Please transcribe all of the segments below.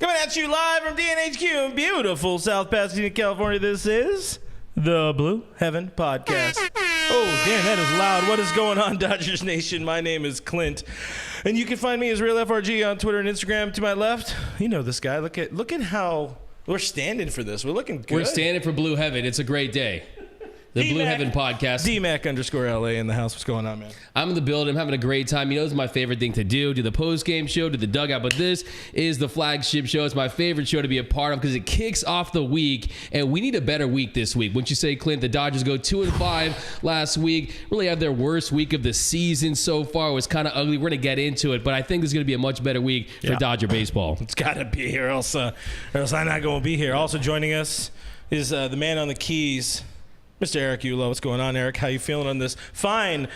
Coming at you live from DNHQ in beautiful South Pasadena, California. This is the Blue Heaven Podcast. Oh, damn, that is loud. What is going on, Dodgers Nation? My name is Clint, and you can find me as RealFRG on Twitter and Instagram. To my left, you know this guy. Look at how we're standing for this. We're looking good. We're standing for Blue Heaven. It's a great day. The D-Mac, Blue Heaven Podcast. DMAC_LA in the house. What's going on, man? I'm in the building. I'm having a great time. You know, it's my favorite thing to do the post-game show, do the dugout. But this is the flagship show. It's my favorite show to be a part of because it kicks off the week, and we need a better week this week. Wouldn't you say, Clint? The Dodgers go 2-5 last week. Really had their worst week of the season so far. It was kind of ugly. We're going to get into it, but I think this is going to be a much better week for Dodger baseball. It's got to be here, or else I'm not going to be here. Also joining us is the man on the keys, Mr. Eric Ulo. What's going on, Eric? How you feeling on this fine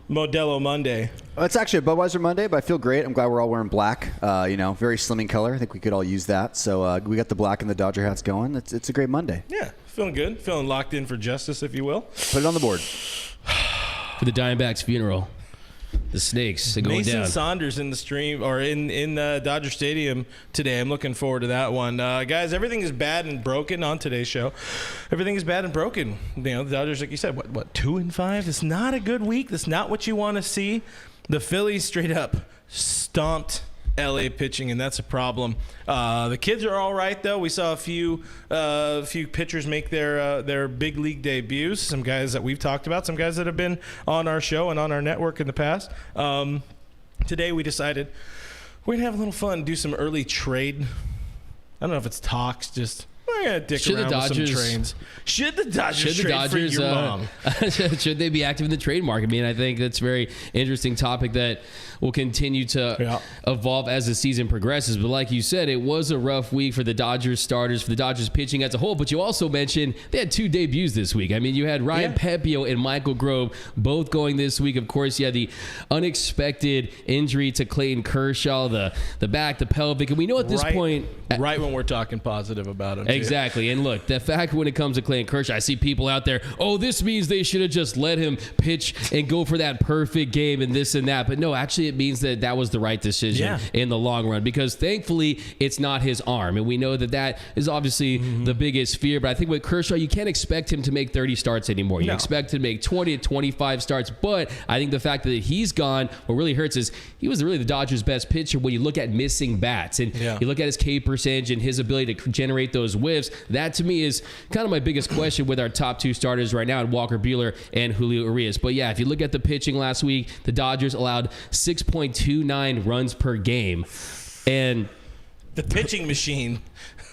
Modelo Monday? It's actually a Budweiser Monday, but I feel great. I'm glad we're all wearing black. Very slimming color. I think we could all use that. So we got the black and the Dodger hats going. It's a great Monday. Yeah, feeling good. Feeling locked in for justice, if you will. Put it on the board. For the Diamondbacks funeral. The Snakes are going Mason down. Saunders in the stream or in Dodger Stadium today. I'm looking forward to that one. Guys, everything is bad and broken on today's show. Everything is bad and broken. You know, the Dodgers, like you said, what 2-5? It's not a good week. That's not what you want to see. The Phillies straight up stomped LA pitching, and that's a problem. The kids are all right, though. We saw a few pitchers make their big league debuts. Some guys that we've talked about, some guys that have been on our show and on our network in the past. Today we decided we're going to have a little fun, do some early trade. I don't know if it's talks, just we're going to dick around with some trades. Should the Dodgers trade for your mom? Should they be active in the trade market? I mean, I think that's a very interesting topic that will continue to evolve as the season progresses. But like you said, it was a rough week for the Dodgers starters, for the Dodgers pitching as a whole. But you also mentioned they had 2 debuts this week. I mean, you had Ryan Pepio and Michael Grove both going this week. Of course, you had the unexpected injury to Clayton Kershaw, the back, the pelvic. And we know at this point... Right when we're talking positive about him. Exactly. And look, the fact when it comes to Clayton Kershaw, I see people out there, this means they should have just let him pitch and go for that perfect game and this and that. But no, actually it means that was the right decision in the long run because thankfully it's not his arm. And we know that is obviously the biggest fear. But I think with Kershaw, you can't expect him to make 30 starts anymore. You expect him to make 20 to 25 starts. But I think the fact that he's gone, what really hurts is he was really the Dodgers' best pitcher when you look at missing bats. And you look at his K percentage and his ability to generate those whiffs. That to me is kind of my biggest question with our top 2 starters right now, Walker Buehler and Julio Urias. But yeah, if you look at the pitching last week, the Dodgers allowed 6.29 runs per game. And the pitching machine.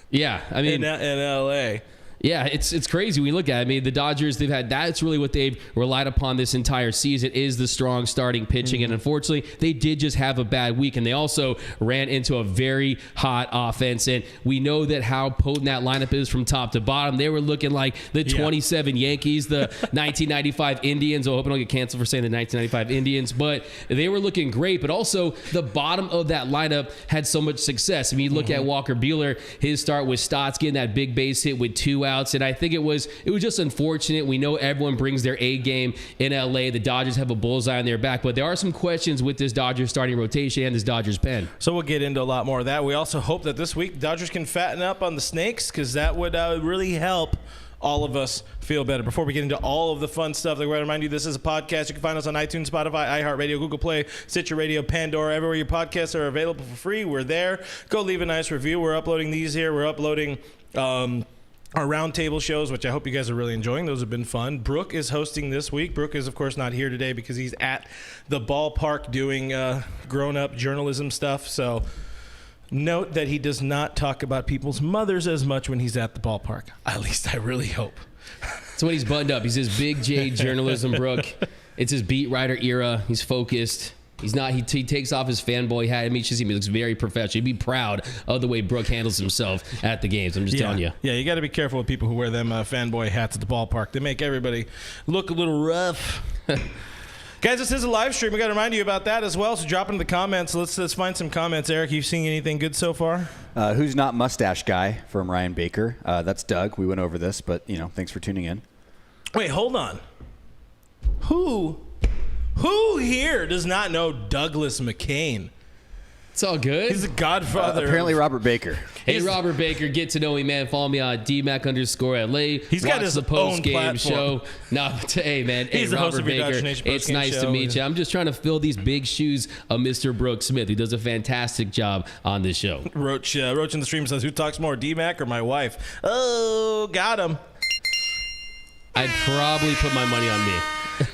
Yeah, I mean in LA. Yeah, it's crazy when you look at it. I mean, the Dodgers, that's really what they've relied upon this entire season is the strong starting pitching. And unfortunately, they did just have a bad week. And they also ran into a very hot offense. And we know that how potent that lineup is from top to bottom. They were looking like the 27 Yankees, the 1995 Indians. I hope I don't get canceled for saying the 1995 Indians. But they were looking great. But also, the bottom of that lineup had so much success. I mean, you look at Walker Buehler, his start with Stotts getting that big base hit with 2 outs. And I think it was just unfortunate. We know everyone brings their A game in LA. The Dodgers have a bullseye on their back, but there are some questions with this Dodgers starting rotation and this Dodgers pen. So we'll get into a lot more of that. We also hope that this week the Dodgers can fatten up on the Snakes because that would really help all of us feel better. Before we get into all of the fun stuff, I want to remind you this is a podcast. You can find us on iTunes, Spotify, iHeartRadio, Google Play, Stitcher Radio, Pandora, everywhere your podcasts are available for free. We're there. Go leave a nice review. We're uploading these here. We're uploading our roundtable shows, which I hope you guys are really enjoying. Those have been fun. Brook is hosting this week. Brook is, of course, not here today because he's at the ballpark doing grown-up journalism stuff. So note that he does not talk about people's mothers as much when he's at the ballpark. At least I really hope. So when he's buttoned up, he's his big J journalism, Brook. It's his beat writer era. He's focused. He's not. He takes off his fanboy hat. I mean, he looks very professional. You'd be proud of the way Brook handles himself at the games. I'm just telling you. Yeah, you got to be careful with people who wear them fanboy hats at the ballpark. They make everybody look a little rough. Guys, this is a live stream. We got to remind you about that as well. So drop into the comments. Let's find some comments. Eric, you seen anything good so far? Who's not mustache guy from Ryan Baker? That's Doug. We went over this, but thanks for tuning in. Wait, hold on. Who here does not know Douglas McCain? It's all good. He's the godfather. Apparently, Robert Baker. Hey, Robert Baker, get to know me, man. Follow me on DMAC_LA. He's got his the own post-game platform. show. No, hey, man. He's the host Robert of your Dodger Baker, Nation it's post-game nice show. to meet you. I'm just trying to fill these big shoes of Mr. Brook Smith, who does a fantastic job on this show. Roach in the stream says, who talks more, D-Mac or my wife? Oh, got him. I'd probably put my money on me.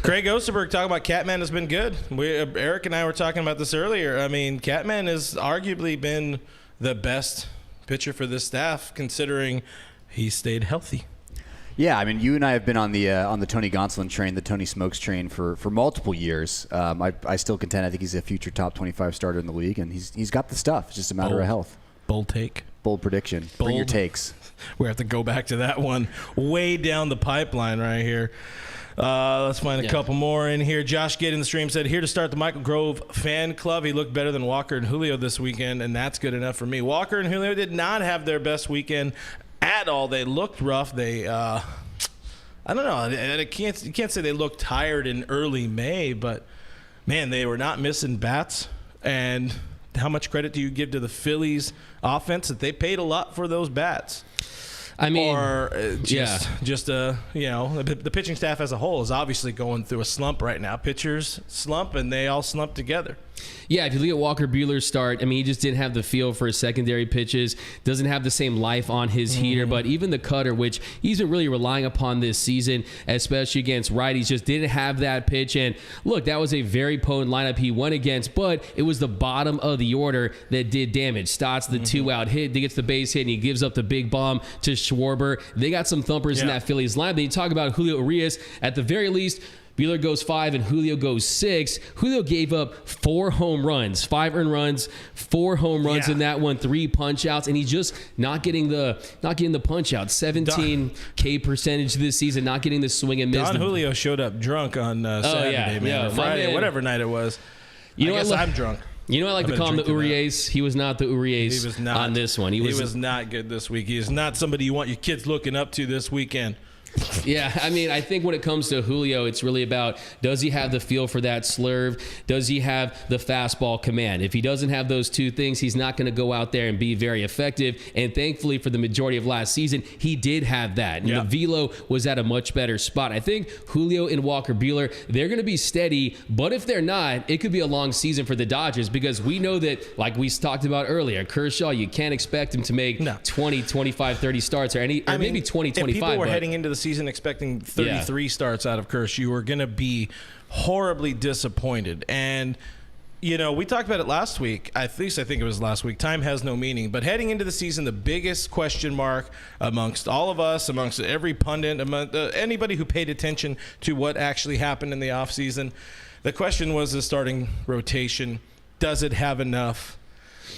Craig Osterberg talking about Catman has been good. Eric and I were talking about this earlier. I mean, Catman has arguably been the best pitcher for this staff, considering he stayed healthy. Yeah, I mean, you and I have been on the Tony Gonsolin train, the Tony Smokes train for multiple years. I still contend I think he's a future top 25 starter in the league, and he's got the stuff. It's just a matter of health. Bold take. Bold prediction. Bring your takes. We have to go back to that one way down the pipeline right here. Let's find a couple more in here. Josh Gate in the stream said, here to start the Michael Grove fan club. He looked better than Walker and Julio this weekend, and that's good enough for me. Walker and Julio did not have their best weekend at all. They looked rough. They, I don't know. You can't say they looked tired in early May, but, man, they were not missing bats. And how much credit do you give to the Phillies offense that they paid a lot for those bats? I mean, the pitching staff as a whole is obviously going through a slump right now. Pitchers slump, and they all slump together. Yeah, if you look at Walker Buehler's start, I mean, he just didn't have the feel for his secondary pitches, doesn't have the same life on his heater, but even the cutter, which he's been really relying upon this season, especially against righties, just didn't have that pitch. And look, that was a very potent lineup he went against, but it was the bottom of the order that did damage. Stott's the two-out hit, he gets the base hit, and he gives up the big bomb to Schwarber. They got some thumpers in that Phillies lineup. Then you talk about Julio Urias, at the very least, Buehler goes 5 and Julio goes 6. Julio gave up 4 home runs, 5 earned runs, 4 home runs in that one, 3 punch outs, and he's just not getting the punch out. 17K percentage this season, not getting the swing and miss. Don Julio showed up drunk on Saturday, man, or Friday, whatever night it was. I guess I'm drunk. You know, I like to call him the Urias. He was not the Urias on this one. He was not good this week. He is not somebody you want your kids looking up to this weekend. Yeah, I mean, I think when it comes to Julio, it's really about, does he have the feel for that slurve? Does he have the fastball command? If he doesn't have those two things, he's not going to go out there and be very effective. And thankfully, for the majority of last season, he did have that. And the velo was at a much better spot. I think Julio and Walker Buehler, they're going to be steady. But if they're not, it could be a long season for the Dodgers, because we know that, like we talked about earlier, Kershaw, you can't expect him to make 20, 25, 30 starts or maybe 20, 25. If people were heading into the season expecting 33 starts out of Kershaw, you were going to be horribly disappointed. And, you know, we talked about it last week. At least I think it was last week. Time has no meaning. But heading into the season, the biggest question mark amongst all of us, amongst every pundit, among anybody who paid attention to what actually happened in the offseason, the question was the starting rotation. Does it have enough?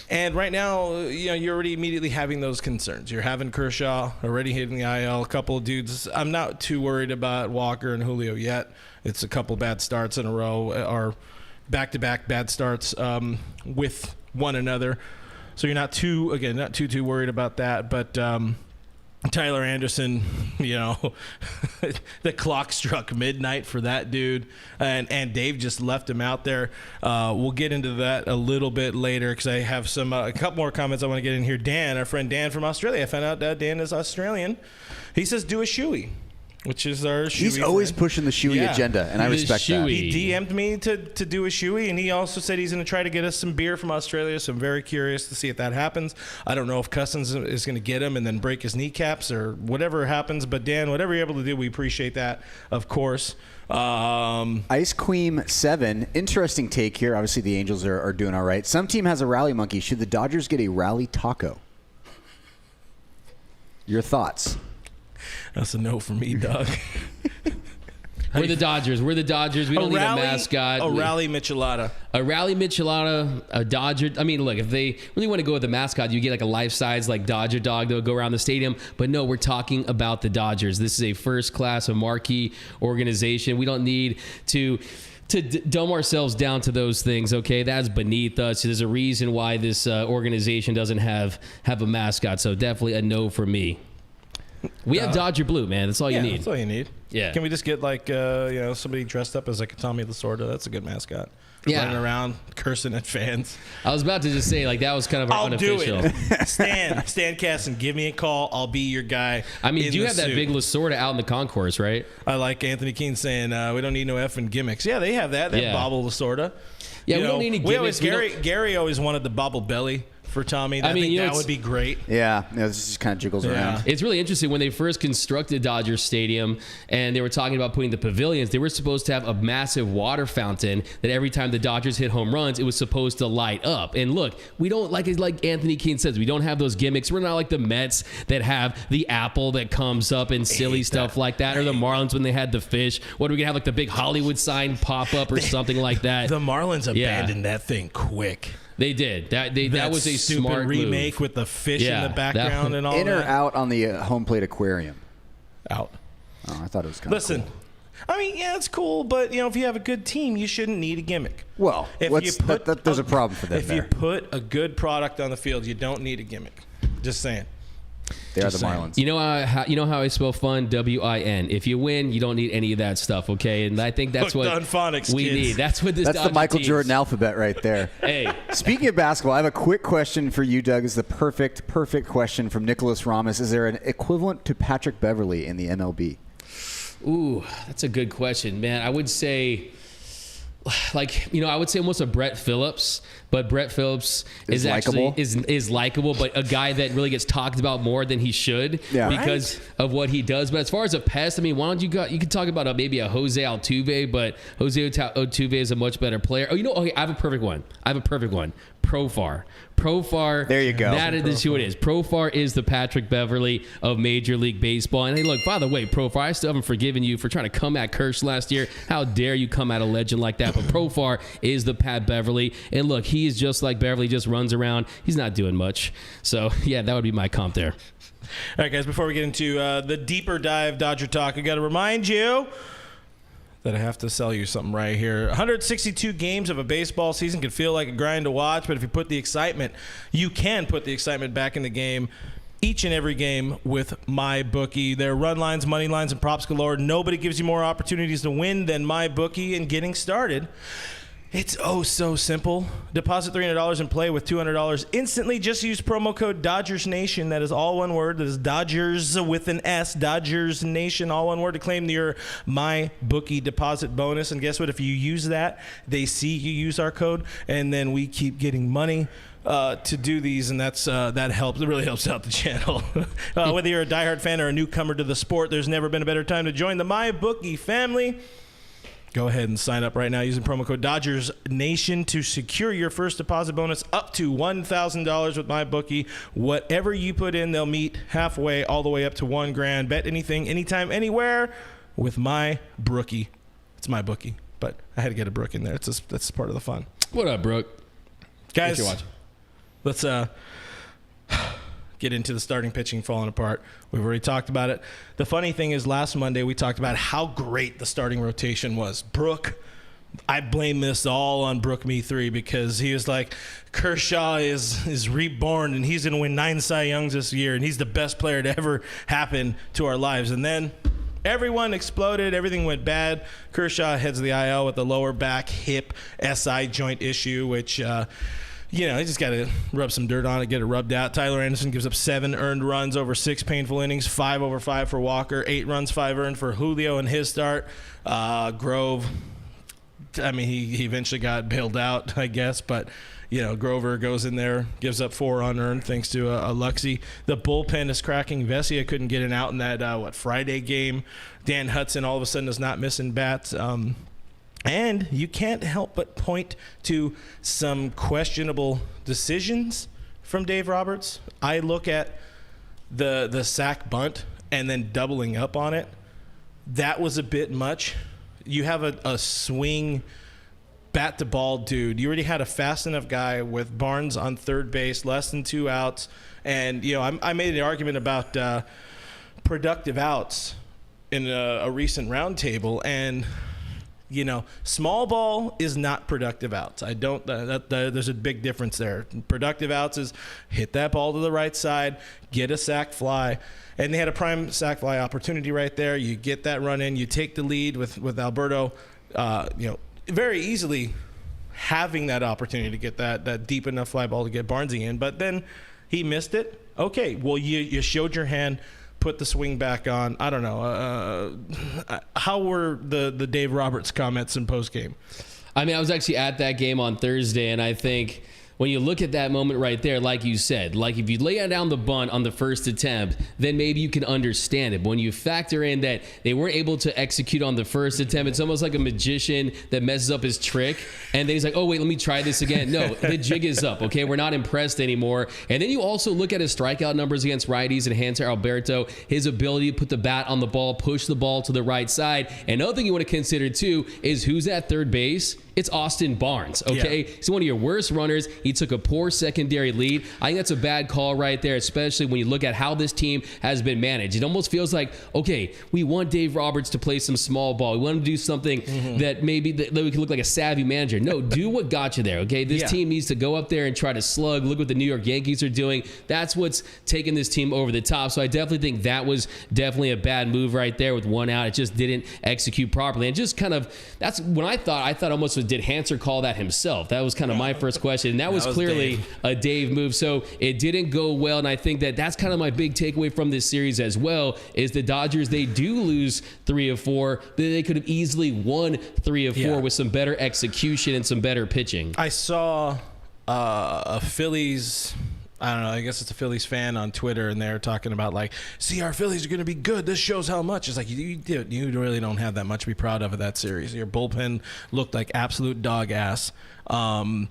And right now, you know, you're already immediately having those concerns. You're having Kershaw already hitting the IL, a couple of dudes. I'm not too worried about Walker and Julio yet. It's a couple bad starts in a row, or back-to-back bad starts with one another. So you're not too worried about that. But Tyler Anderson, you know, the clock struck midnight for that dude, and Dave just left him out there. We'll get into that a little bit later, because I have a couple more comments I want to get in here. Dan, our friend Dan from Australia, I found out that Dan is Australian. He says do a shoey, which is our shoey. He's always pushing the shoey agenda, and I respect that. He DM'd me to do a shoey, and he also said he's going to try to get us some beer from Australia, so I'm very curious to see if that happens. I don't know if Cousins is going to get him and then break his kneecaps or whatever happens, but Dan, whatever you're able to do, we appreciate that, of course. Ice Queen 7, interesting take here. Obviously, the Angels are doing all right. Some team has a rally monkey. Should the Dodgers get a rally taco? Your thoughts? That's a no for me, Doug. We're the Dodgers. We don't need a mascot. A rally michelada. A rally michelada, a Dodger. I mean, look, if they really want to go with the mascot, you get like a life-size like Dodger dog that will go around the stadium. But no, we're talking about the Dodgers. This is a first-class, a marquee organization. We don't need to dumb ourselves down to those things, okay? That's beneath us. There's a reason why this organization doesn't have a mascot. So definitely a no for me. We have Dodger blue, man. That's all you need. That's all you need. Yeah. Can we just get like somebody dressed up as like a Tommy Lasorda? That's a good mascot. running around cursing at fans. I was about to just say, like, that was kind of I'll unofficial. do it. Stan Casson, give me a call. I'll be your guy. I mean, you have suit. that big Lasorda out in the concourse, right? I like Anthony Keene saying, we don't need no effing gimmicks. Yeah, they have that. They have bobble Lasorda. Yeah, we don't need any gimmicks. Gary always wanted the bobble belly for Tommy. I think that would be great. Yeah, this just kind of jiggles around. It's really interesting. When they first constructed Dodger Stadium and they were talking about putting the pavilions, they were supposed to have a massive water fountain that every time the Dodgers hit home runs, it was supposed to light up. And look, we don't, like Anthony Keene says, we don't have those gimmicks. We're not like the Mets that have the apple that comes up and silly stuff like that, or the Marlins when they had the fish. What are we going to have, like the big Hollywood sign pop up or something like that? The Marlins abandoned that thing quick. They did. That was a stupid smart remake move. with the fish in the background and all that. In or out on the home plate aquarium? Out. Oh, I thought it was kind of Listen, cool. I mean, yeah, it's cool, but if you have a good team, you shouldn't need a gimmick. Well, there's a problem for them If you put a good product on the field, you don't need a gimmick. Just saying. They are the Marlins. You know how I spell fun? W-I-N. If you win, you don't need any of that stuff, okay? And I think that's what phonics, we kids. need. That's what this. That's Dodger the Michael team's. Jordan alphabet right there. Hey. Speaking of basketball, I have a quick question for you, Doug. It's the perfect question from Nicholas Ramos. Is there an equivalent to Patrick Beverley in the MLB? Ooh, that's a good question, man. I would say, I would say almost a Brett Phillips, but Brett Phillips is actually is likable, but a guy that really gets talked about more than he should because of what he does. But as far as a pest, I mean, why don't you could talk about maybe a Jose Altuve, but Jose Altuve is a much better player. Oh, okay, I have a perfect one. Profar. There you go. That is who it is. Profar is the Patrick Beverley of Major League Baseball. And hey, look, by the way, Profar, I still haven't forgiven you for trying to come at Kersh last year. How dare you come at a legend like that? But Profar is the Pat Beverley. And look, he is just like Beverley, just runs around. He's not doing much. So, yeah, that would be my comp there. All right, guys, before we get into the deeper dive Dodger talk, I got to remind you that I have to sell you something right here. 162 games of a baseball season can feel like a grind to watch, but if you put the excitement, you can put the excitement back in the game each and every game with MyBookie. Their run lines, money lines, and props galore. Nobody gives you more opportunities to win than MyBookie. And getting started, it's so simple. Deposit $300 and play with $200 instantly. Just use promo code DodgersNation. That is all one word. That is Dodgers with an S. Dodgers Nation, all one word, to claim your MyBookie deposit bonus. And guess what? If you use that, they see you use our code, and then we keep getting money to do these, and that helps. It really helps out the channel. Whether you're a diehard fan or a newcomer to the sport, there's never been a better time to join the MyBookie family. Go ahead and sign up right now using promo code DodgersNation to secure your first deposit bonus up to $1,000 with MyBookie. Whatever you put in, they'll meet halfway, all the way up to $1,000. Bet anything, anytime, anywhere with MyBookie. It's MyBookie, but I had to get a Brook in there. That's part of the fun. What up, Brook? Guys, What you watching? Let's get into the starting pitching falling apart. We've already talked about it. The funny thing is, last Monday we talked about how great the starting rotation was. Brook, I blame this all on Brook Me 3 because he was like, Kershaw is reborn and he's going to win 9 Cy Youngs this year and he's the best player to ever happen to our lives. And then everyone exploded. Everything went bad. Kershaw heads the IL with the lower back hip SI joint issue, which he just got to rub some dirt on it, get it rubbed out. Tyler Anderson gives up 7 earned runs over 6 painful innings, 5 over 5 for Walker, 8 runs, 5 earned for Julio in his start. Grove, I mean, he eventually got bailed out, I guess, but Grover goes in there, gives up 4 unearned thanks to a Luxie. The bullpen is cracking. Vesia couldn't get an out in that Friday game. Dan Hudson all of a sudden is not missing bats. And you can't help but point to some questionable decisions from Dave Roberts. I look at the sack bunt and then doubling up on it. That was a bit much. You have a swing bat to ball dude. You already had a fast enough guy with Barnes on third base, less than 2 outs. And, I made an argument about productive outs in a recent roundtable, and small ball is not productive outs. I don't. There's a big difference there. Productive outs is hit that ball to the right side, get a sac fly, and they had a prime sac fly opportunity right there. You get that run in, you take the lead with Alberto. Very easily having that opportunity to get that deep enough fly ball to get Barnesy in, but then he missed it. Okay, well, you showed your hand, put the swing back on. I don't know. How were the Dave Roberts comments in postgame? I mean, I was actually at that game on Thursday, and I think when you look at that moment right there, like you said, like if you lay down the bunt on the first attempt, then maybe you can understand it. But when you factor in that they weren't able to execute on the first attempt, it's almost like a magician that messes up his trick, and then he's like, oh, wait, let me try this again. No, the jig is up, okay? We're not impressed anymore. And then you also look at his strikeout numbers against righties and Hanser Alberto, his ability to put the bat on the ball, push the ball to the right side. And another thing you want to consider, too, is who's at third base. It's Austin Barnes, okay? Yeah. He's one of your worst runners. He took a poor secondary lead. I think that's a bad call right there, especially when you look at how this team has been managed. It almost feels like, okay, we want Dave Roberts to play some small ball. We want him to do something that maybe that we can look like a savvy manager. No, do what got you there, okay? This team needs to go up there and try to slug. Look what the New York Yankees are doing. That's what's taking this team over the top. So I definitely think that was definitely a bad move right there with one out. It just didn't execute properly. And just kind of, that's when I thought almost did Hanser call that himself? That was kind of my first question. And that was clearly a Dave move. So it didn't go well. And I think that's kind of my big takeaway from this series as well, is the Dodgers, they do lose 3 of 4, but they could have easily won 3 of 4 with some better execution and some better pitching. I saw a Phillies, I don't know, I guess it's a Phillies fan on Twitter, and they're talking about, like, see, our Phillies are going to be good. This shows how much. It's like, you really don't have that much to be proud of that series. Your bullpen looked like absolute dog ass. The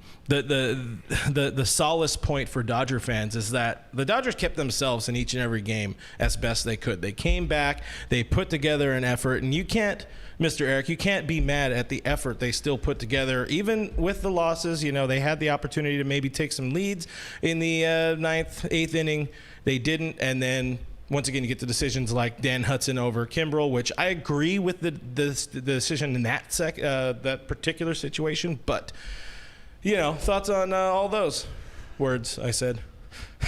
solace point for Dodger fans is that the Dodgers kept themselves in each and every game as best they could. They came back, they put together an effort, and you can't, Mr. Eric, you can't be mad at the effort they still put together, even with the losses. You know, they had the opportunity to maybe take some leads in the 9th, 8th inning. They didn't, and then once again, you get the decisions like Dan Hudson over Kimbrel, which I agree with the decision in that particular situation. But, you know, thoughts on all those words I said?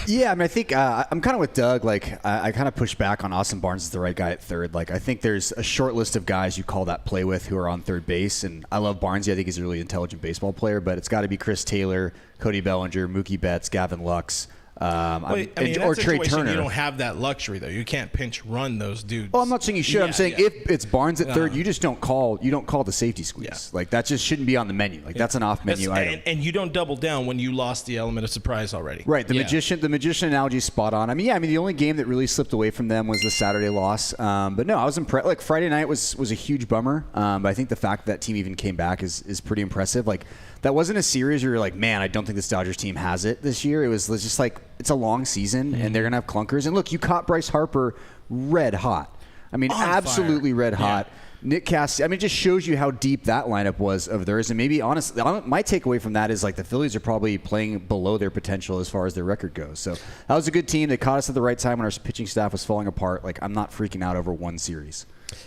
Yeah, I mean, I think I'm kind of with Doug. Like, I kind of push back on Austin Barnes as the right guy at third. Like, I think there's a short list of guys you call that play with who are on third base, and I love Barnes. I think he's a really intelligent baseball player, but it's got to be Chris Taylor, Cody Bellinger, Mookie Betts, Gavin Lux. Or Trey Turner. You don't have that luxury, though. You can't pinch run those dudes. Oh, I'm not saying you should. I'm saying if it's Barnes at third, you just don't call the safety squeeze. Yeah. Like, that just shouldn't be on the menu. Like, that's an off menu item. And you don't double down when you lost the element of surprise already. Right. The magician analogy is spot on. I mean, the only game that really slipped away from them was the Saturday loss. But no, I was impressed. Like, Friday night was a huge bummer. But I think the fact that team even came back is pretty impressive. Like, that wasn't a series where you're like, man, I don't think this Dodgers team has it this year. It was just like, it's a long season, and they're going to have clunkers. And look, you caught Bryce Harper red hot. I mean, absolutely red hot. Nick Cassidy, I mean, it just shows you how deep that lineup was of theirs. And maybe, honestly, my takeaway from that is, like, the Phillies are probably playing below their potential as far as their record goes. So that was a good team. They caught us at the right time when our pitching staff was falling apart. Like, I'm not freaking out over one series.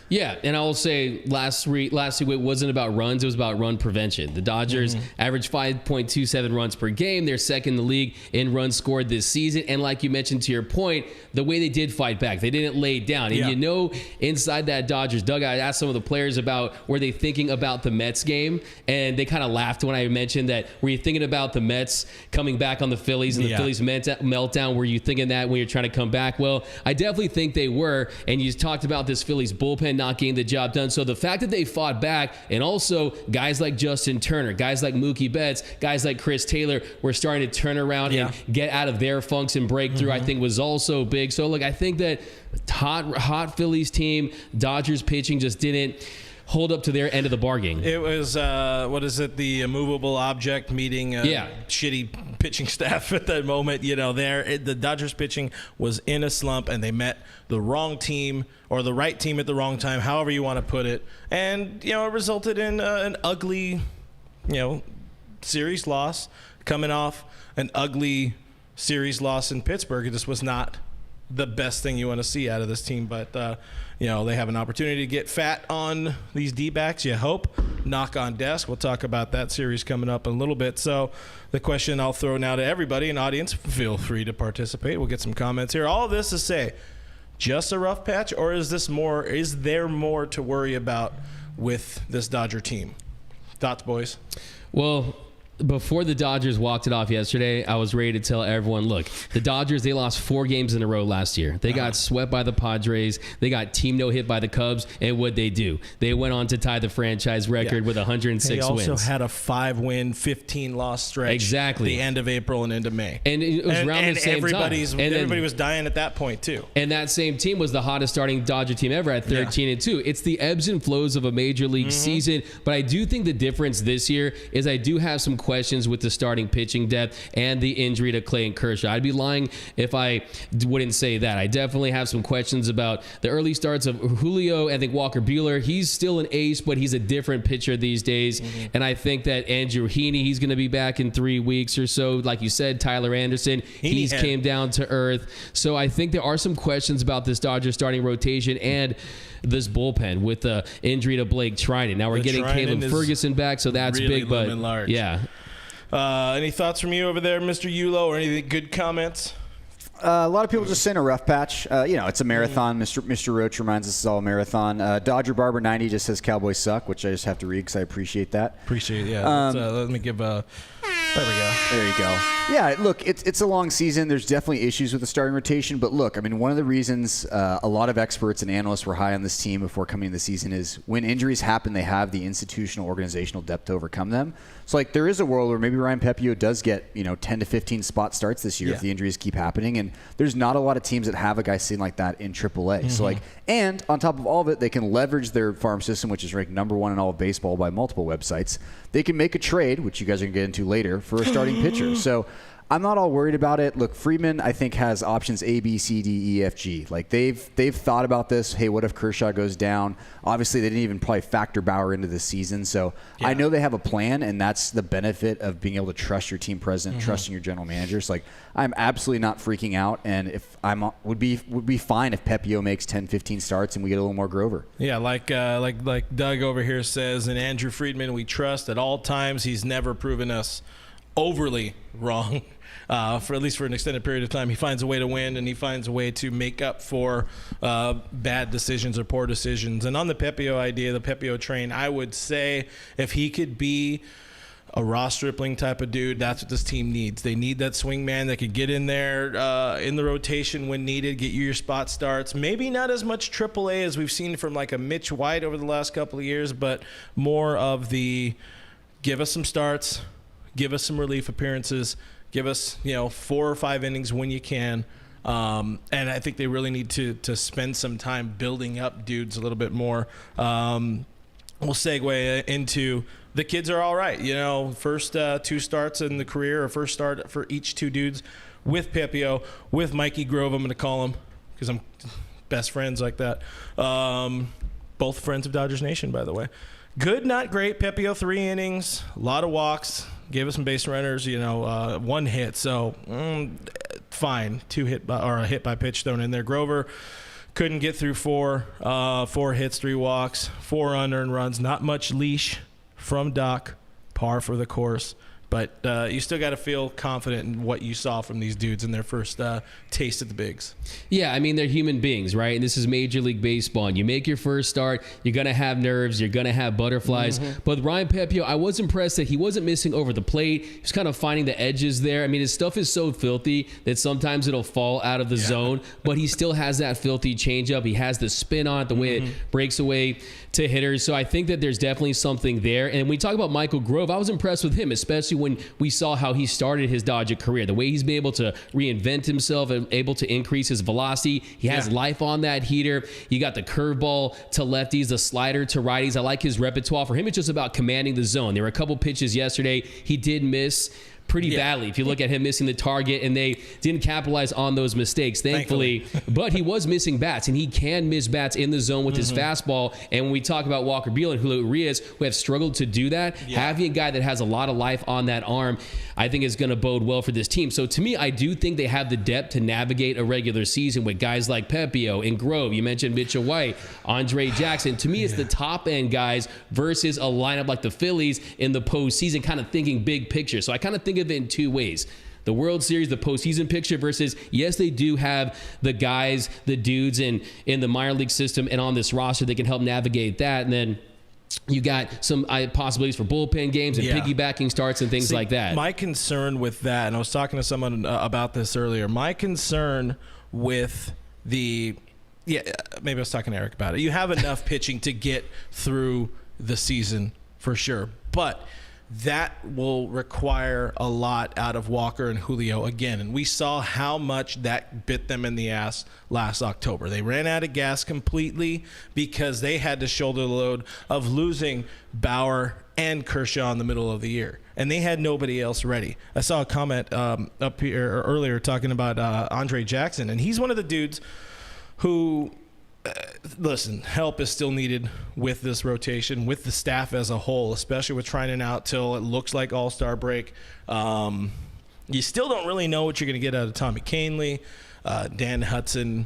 Yeah, and I will say last week it wasn't about runs, it was about run prevention. The Dodgers averaged 5.27 runs per game. They're second in the league in runs scored this season. And like you mentioned, to your point, the way they did fight back, they didn't lay down. And you know, inside that Dodgers dugout, I asked some of the players about, were they thinking about the Mets game? And they kind of laughed when I mentioned that. Were you thinking about the Mets coming back on the Phillies and the Phillies meltdown? Were you thinking that when you're trying to come back? Well, I definitely think they were. And you talked about this Phillies bullpen not getting the job done. So the fact that they fought back, and also guys like Justin Turner, guys like Mookie Betts, guys like Chris Taylor were starting to turn around and get out of their funks and break through, I think was also big. So look, I think that hot Phillies team, Dodgers pitching just didn't hold up to their end of the bargain. It was, the immovable object meeting shitty pitching staff at that moment. You know, the Dodgers pitching was in a slump, and they met the wrong team or the right team at the wrong time, however you want to put it. And, you know, it resulted in an ugly, series loss, coming off an ugly series loss in Pittsburgh. It just was not the best thing you want to see out of this team. But, they have an opportunity to get fat on these D-backs, you hope. Knock on desk. We'll talk about that series coming up in a little bit. So the question I'll throw now to everybody in audience, feel free to participate. We'll get some comments here. All of this to say, just a rough patch, or is there more to worry about with this Dodger team? Thoughts, boys? Well, before the Dodgers walked it off yesterday, I was ready to tell everyone, look, the Dodgers, they lost 4 games in a row last year. They got swept by the Padres. They got team no-hit by the Cubs. And what'd they do? They went on to tie the franchise record with 106 wins. They also had a 5-win, 15-loss stretch. Exactly. The end of April and into May. And it was around the same time. And everybody was dying at that point, too. And that same team was the hottest starting Dodger team ever at 13-2. It's the ebbs and flows of a major league season. But I do think the difference this year is I do have some questions with the starting pitching depth and the injury to Clayton Kershaw. I'd be lying if I wouldn't say that. I definitely have some questions about the early starts of Julio. I think Walker Buehler, he's still an ace, but he's a different pitcher these days. And I think that Andrew Heaney, he's going to be back in 3 weeks or so. Like you said, Tyler Anderson, he's came down to earth. So I think there are some questions about this Dodgers starting rotation and this bullpen with the injury to Blake Trinan. Now we're getting Caleb Ferguson back, so that's really big. But large. Yeah. Any thoughts from you over there, Mr. Yulo, or any good comments? A lot of people just saying a rough patch. It's a marathon. Mr. Roach reminds us it's all a marathon. Dodger Barber 90 just says Cowboys suck, which I just have to read because I appreciate that. Appreciate it, yeah. Let me give a... There we go. There you go. Yeah, look, it's a long season. There's definitely issues with the starting rotation. But look, I mean, one of the reasons a lot of experts and analysts were high on this team before coming into the season is when injuries happen, they have the institutional organizational depth to overcome them. So, like, there is a world where maybe Ryan Pepiot does get, 10 to 15 spot starts this year if the injuries keep happening. And there's not a lot of teams that have a guy sitting like that in AAA. So, and on top of all of it, they can leverage their farm system, which is ranked #1 in all of baseball by multiple websites. They can make a trade, which you guys are going to get into later, for a starting pitcher. So I'm not all worried about it. Look, Friedman, I think, has options A, B, C, D, E, F, G. Like, they've thought about this. Hey, what if Kershaw goes down? Obviously, they didn't even probably factor Bauer into this season. So I know they have a plan, and that's the benefit of being able to trust your team president, trusting your general managers. Like, I'm absolutely not freaking out, and if would be fine if Pepiot makes 10, 15 starts and we get a little more Grover. Yeah, like Doug over here says, and Andrew Friedman, we trust at all times. He's never proven us overly wrong. For at least for an extended period of time, he finds a way to win, and he finds a way to make up for bad decisions or poor decisions. And on the Pepiot idea, the Pepiot train, I would say if he could be a Ross Stripling type of dude, that's what this team needs. They need that swing man that could get in there in the rotation when needed, get you your spot starts. Maybe not as much AAA as we've seen from like a Mitch White over the last couple of years, but more of the give us some starts, give us some relief appearances, give us, 4 or 5 innings when you can. And I think they really need to spend some time building up dudes a little bit more. We'll segue into the kids are all right. First 2 starts in the career, or first start for each 2 dudes with Pepiot, with Mikey Grove, I'm going to call him because I'm best friends like that. Both friends of Dodgers Nation, by the way. Good, not great. Pepiot 3 innings, a lot of walks, gave us some base runners, 1 hit. So fine, a hit by pitch thrown in there. Grover couldn't get through 4 hits, 3 walks, 4 unearned runs. Not much leash from Doc, par for the course. But you still got to feel confident in what you saw from these dudes in their first taste at the bigs. Yeah, I mean, they're human beings, right? And this is Major League Baseball. And you make your first start, you're going to have nerves, you're going to have butterflies. But Ryan Pepiot, I was impressed that he wasn't missing over the plate. He was kind of finding the edges there. I mean, his stuff is so filthy that sometimes it'll fall out of the zone. But he still has that filthy changeup. He has the spin on it, the way it breaks away to hitters. So I think that there's definitely something there. And when we talk about Michael Grove, I was impressed with him, especially when we saw how he started his Dodger career, the way he's been able to reinvent himself and able to increase his velocity. He has life on that heater. You got the curveball to lefties, the slider to righties. I like his repertoire. For him, it's just about commanding the zone. There were a couple pitches yesterday he did miss pretty badly if you look at him missing the target, and they didn't capitalize on those mistakes, thankfully. But he was missing bats, and he can miss bats in the zone with his fastball. And when we talk about Walker Buehler and Julio Urias, who have struggled to do that, having a guy that has a lot of life on that arm, I think is going to bode well for this team. So to me, I do think they have the depth to navigate a regular season with guys like Pepiot and Grove. You mentioned Mitchell White, Andre Jackson. To me, it's the top end guys versus a lineup like the Phillies in the postseason, kind of thinking big picture. So I kind of think of it in 2 ways. The World Series, the postseason picture versus, yes, they do have the guys, the dudes in the minor league system and on this roster that can help navigate that. And then You got some possibilities for bullpen games and piggybacking starts and things like that. My concern with that, and I was talking to someone about this earlier, my concern with maybe I was talking to Eric about it. You have enough pitching to get through the season for sure, but that will require a lot out of Walker and Julio again. And we saw how much that bit them in the ass last October. They ran out of gas completely because they had to shoulder the load of losing Bauer and Kershaw in the middle of the year. And they had nobody else ready. I saw a comment up here earlier talking about Andre Jackson. And he's one of the dudes who... listen, help is still needed with this rotation, with the staff as a whole, especially with Trinan out till it looks like All-Star break. You still don't really know what you're going to get out of Tommy Kahnle, Dan Hudson.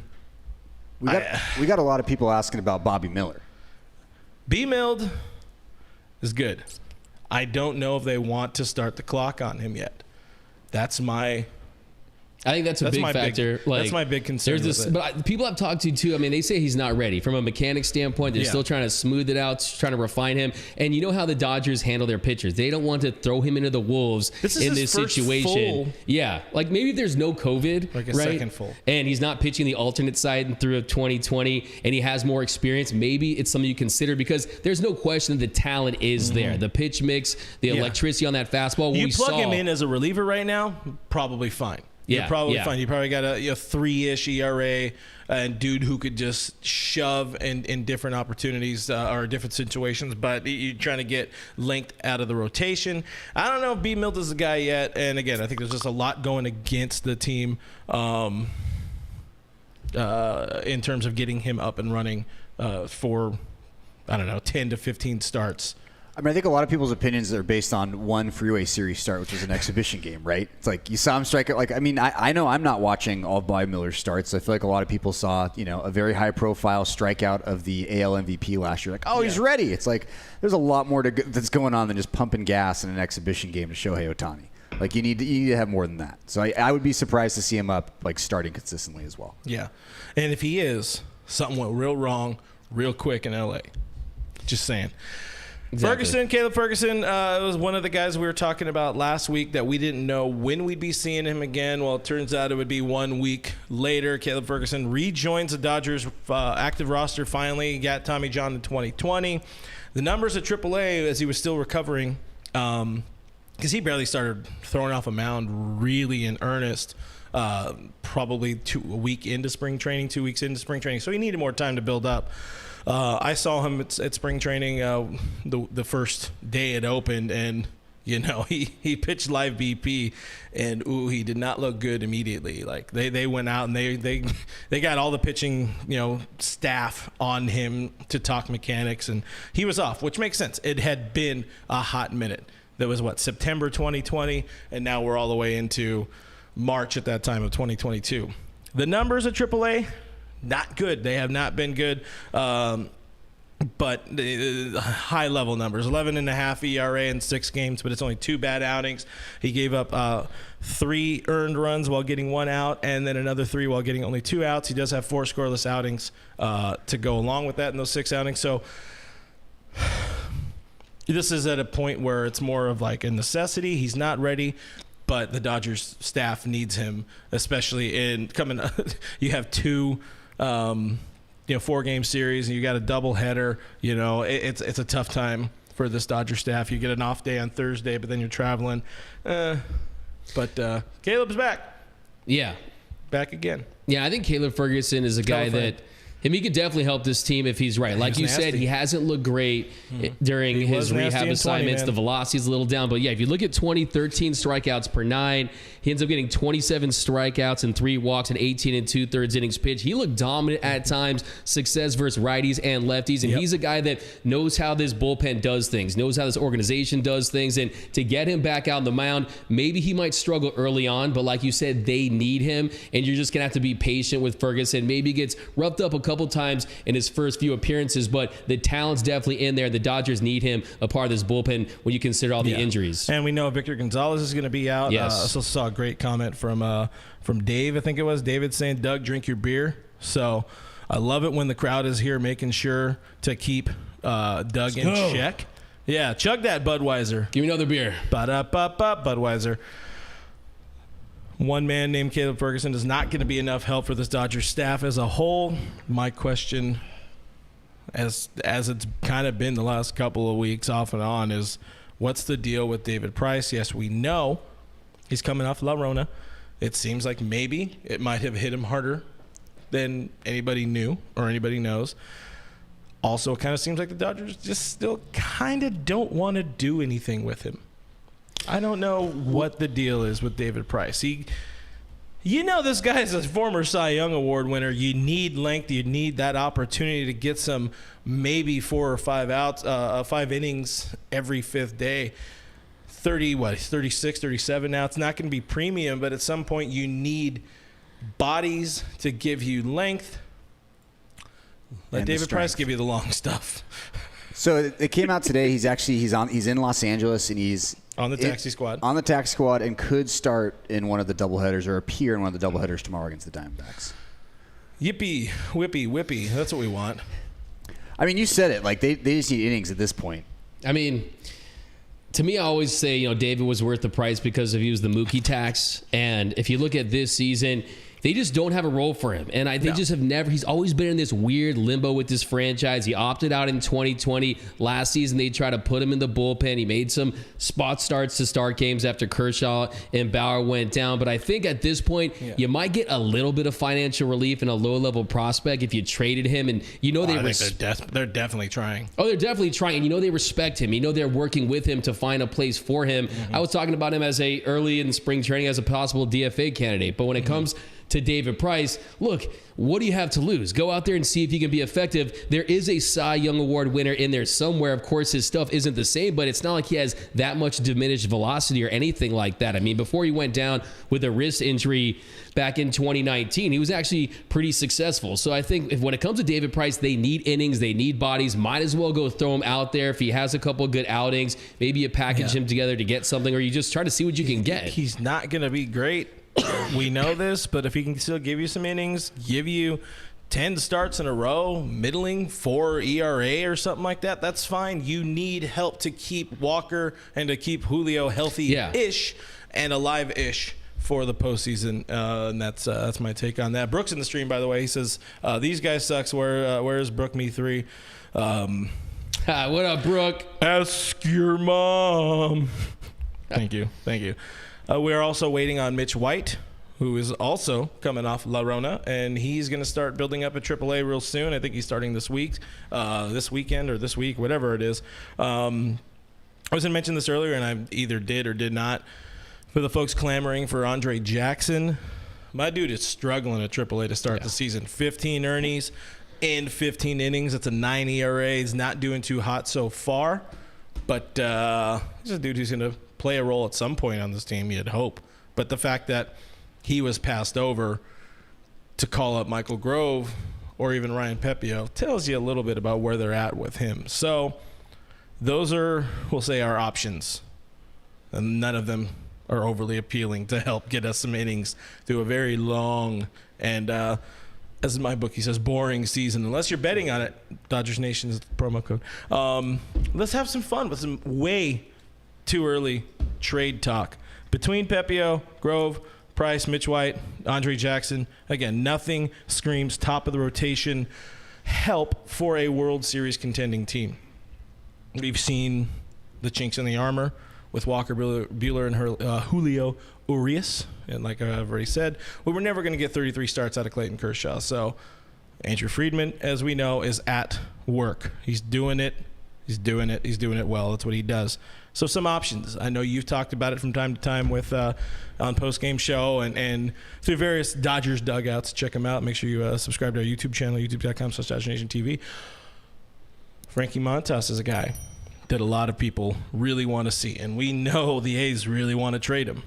We got a lot of people asking about Bobby Miller. B-Milled is good. I don't know if they want to start the clock on him yet. I think that's a big factor. That's my big concern. There's this, but people I've talked to too. I mean, they say he's not ready from a mechanic standpoint. They're still trying to smooth it out, trying to refine him. And you know how the Dodgers handle their pitchers. They don't want to throw him into the wolves in this situation. Full, yeah, like maybe if there's no COVID, like a right? second full, and he's not pitching the alternate side through 2020, and he has more experience. Maybe it's something you consider because there's no question that the talent is there. The pitch mix, the electricity on that fastball. You plug him in as a reliever right now, probably fine. You're probably fine. You probably got a 3-ish ERA and dude who could just shove in different opportunities or different situations, but you're trying to get linked out of the rotation. I don't know if B. Milt is the guy yet. And again, I think there's just a lot going against the team in terms of getting him up and running for, 10 to 15 starts. I mean, I think a lot of people's opinions are based on one Freeway Series start, which was an exhibition game, right? It's like you saw him strike it. Like, I mean, I know I'm not watching all of Bobby Miller's starts. I feel like a lot of people saw, a very high-profile strikeout of the AL MVP last year. Like, he's ready. It's like there's a lot more that's going on than just pumping gas in an exhibition game to Shohei Ohtani. Like, you need to have more than that. So I would be surprised to see him up, like, starting consistently as well. Yeah. And if he is, something went real wrong real quick in L.A. Just saying. Exactly. Caleb Ferguson was one of the guys we were talking about last week that we didn't know when we'd be seeing him again. Well, it turns out it would be 1 week later. Caleb Ferguson rejoins the Dodgers active roster finally. He got Tommy John in 2020. The numbers at AAA as he was still recovering because he barely started throwing off a mound really in earnest probably 2 weeks into spring training. So he needed more time to build up. I saw him at spring training the first day it opened, and he pitched live BP, and he did not look good immediately. Like they went out and they got all the pitching staff on him to talk mechanics, and he was off, which makes sense. It had been a hot minute. That was September 2020, and now we're all the way into March at that time of 2022. The numbers at AAA. Not good. They have not been good, but high-level numbers. 11.5 ERA in 6 games, but it's only 2 bad outings. He gave up 3 earned runs while getting 1 out, and then another 3 while getting only 2 outs. He does have 4 scoreless outings to go along with that in those 6 outings. So this is at a point where it's more of like a necessity. He's not ready. But the Dodgers staff needs him, especially in coming. You have 2 4-game series, and you got a doubleheader. It's a tough time for this Dodger staff. You get an off day on Thursday, but then you're traveling. But Caleb's back. Yeah, back again. Yeah, I think Caleb Ferguson is a guy that. He could definitely help this team if he's right. Like you said, he hasn't looked great during his rehab assignments. The velocity's a little down. But, yeah, if you look at 13 strikeouts per 9, he ends up getting 27 strikeouts and 3 walks and 18 2/3 innings pitched. He looked dominant at times, success versus righties and lefties. And he's a guy that knows how this bullpen does things, knows how this organization does things. And to get him back out on the mound, maybe he might struggle early on. But like you said, they need him. And you're just going to have to be patient with Ferguson. Maybe he gets roughed up a couple times in his first few appearances, but the talent's definitely in there. The Dodgers need him a part of this bullpen when you consider all the injuries. And we know Victor Gonzalez is going to be out. Yes. I also saw a great comment from Dave, I think it was. David saying, Doug, drink your beer. So I love it when the crowd is here making sure to keep Doug in check. Yeah, chug that Budweiser. Give me another beer. Ba-da-ba-ba, Budweiser. One man named Caleb Ferguson is not going to be enough help for this Dodgers staff as a whole. My question, as it's kind of been the last couple of weeks off and on, is what's the deal with David Price? Yes, we know he's coming off La Rona. It seems like maybe it might have hit him harder than anybody knew or anybody knows. Also, it kind of seems like the Dodgers just still kind of don't want to do anything with him. I don't know what the deal is with David Price. This guy is a former Cy Young Award winner. You need length. You need that opportunity to get some maybe 4 or 5 outs, 5 innings every 5th day. 36, 37 now. It's not going to be premium, but at some point you need bodies to give you length. Let David Price give you the long stuff. So it came out today. He's in Los Angeles, and he's on the taxi squad. On the taxi squad, and could start in one of the doubleheaders or appear in one of the doubleheaders tomorrow against the Diamondbacks. Yippee, whippy, whippy. That's what we want. I mean, you said it. Like they just need innings at this point. I mean, to me, I always say, David was worth the price because he was the Mookie tax. And if you look at this season, they just don't have a role for him. And they just have never, he's always been in this weird limbo with this franchise. He opted out in 2020. Last season, they tried to put him in the bullpen. He made some spot starts to start games after Kershaw and Bauer went down. But I think at this point, you might get a little bit of financial relief in a low-level prospect if you traded him. And they're definitely trying. Oh, they're definitely trying. And they respect him. They're working with him to find a place for him. Mm-hmm. I was talking about him as early in spring training as a possible DFA candidate. But when it comes to David Price, look, what do you have to lose? Go out there and see if you can be effective. There is a Cy Young Award winner in there somewhere. Of course, his stuff isn't the same, but it's not like he has that much diminished velocity or anything like that. I mean, before he went down with a wrist injury back in 2019, he was actually pretty successful. So I think when it comes to David Price, they need innings, they need bodies. Might as well go throw him out there if he has a couple of good outings. Maybe you package him together to get something, or you just try to see what you can get. He's not going to be great. We know this, but if he can still give you some innings, give you 10 starts in a row, middling 4 ERA or something like that, that's fine. You need help to keep Walker and to keep Julio healthy-ish and alive-ish for the postseason, and that's my take on that. Brook's in the stream, by the way. He says, these guys sucks. Where's Brook Me 3? What up, Brook? Ask your mom. Thank you. We are also waiting on Mitch White, who is also coming off La Rona, and he's going to start building up at AAA real soon. I think he's starting this weekend or this week, whatever it is. I was going to mention this earlier, and I either did or did not. For the folks clamoring for Andre Jackson, my dude is struggling at AAA to start the season. 15 earnings in 15 innings. That's a 9 ERA. He's not doing too hot so far, but he's a dude who's going to play a role at some point on this team, you'd hope. But the fact that he was passed over to call up Michael Grove or even Ryan Pepio tells you a little bit about where they're at with him. So those are, we'll say, our options. And none of them are overly appealing to help get us some innings through a very long and, as my bookie says, boring season. Unless you're betting on it, Dodgers Nation is the promo code. Let's have some fun with some way too early trade talk between Pepio, Grove, Price, Mitch White, Andre Jackson. Again, nothing screams top of the rotation help for a World Series contending team. We've seen the chinks in the armor with Walker Buehler and Julio Urias, and like I've already said, we were never going to get 33 starts out of Clayton Kershaw. So Andrew Friedman, as we know, is at work. He's doing it. He's doing it well. That's what he does. So some options. I know you've talked about it from time to time with on post-game show and through various Dodgers dugouts. Check them out. Make sure you subscribe to our YouTube channel, youtube.com/DodgersNationTV. Frankie Montas is a guy that a lot of people really want to see, and we know the A's really want to trade him.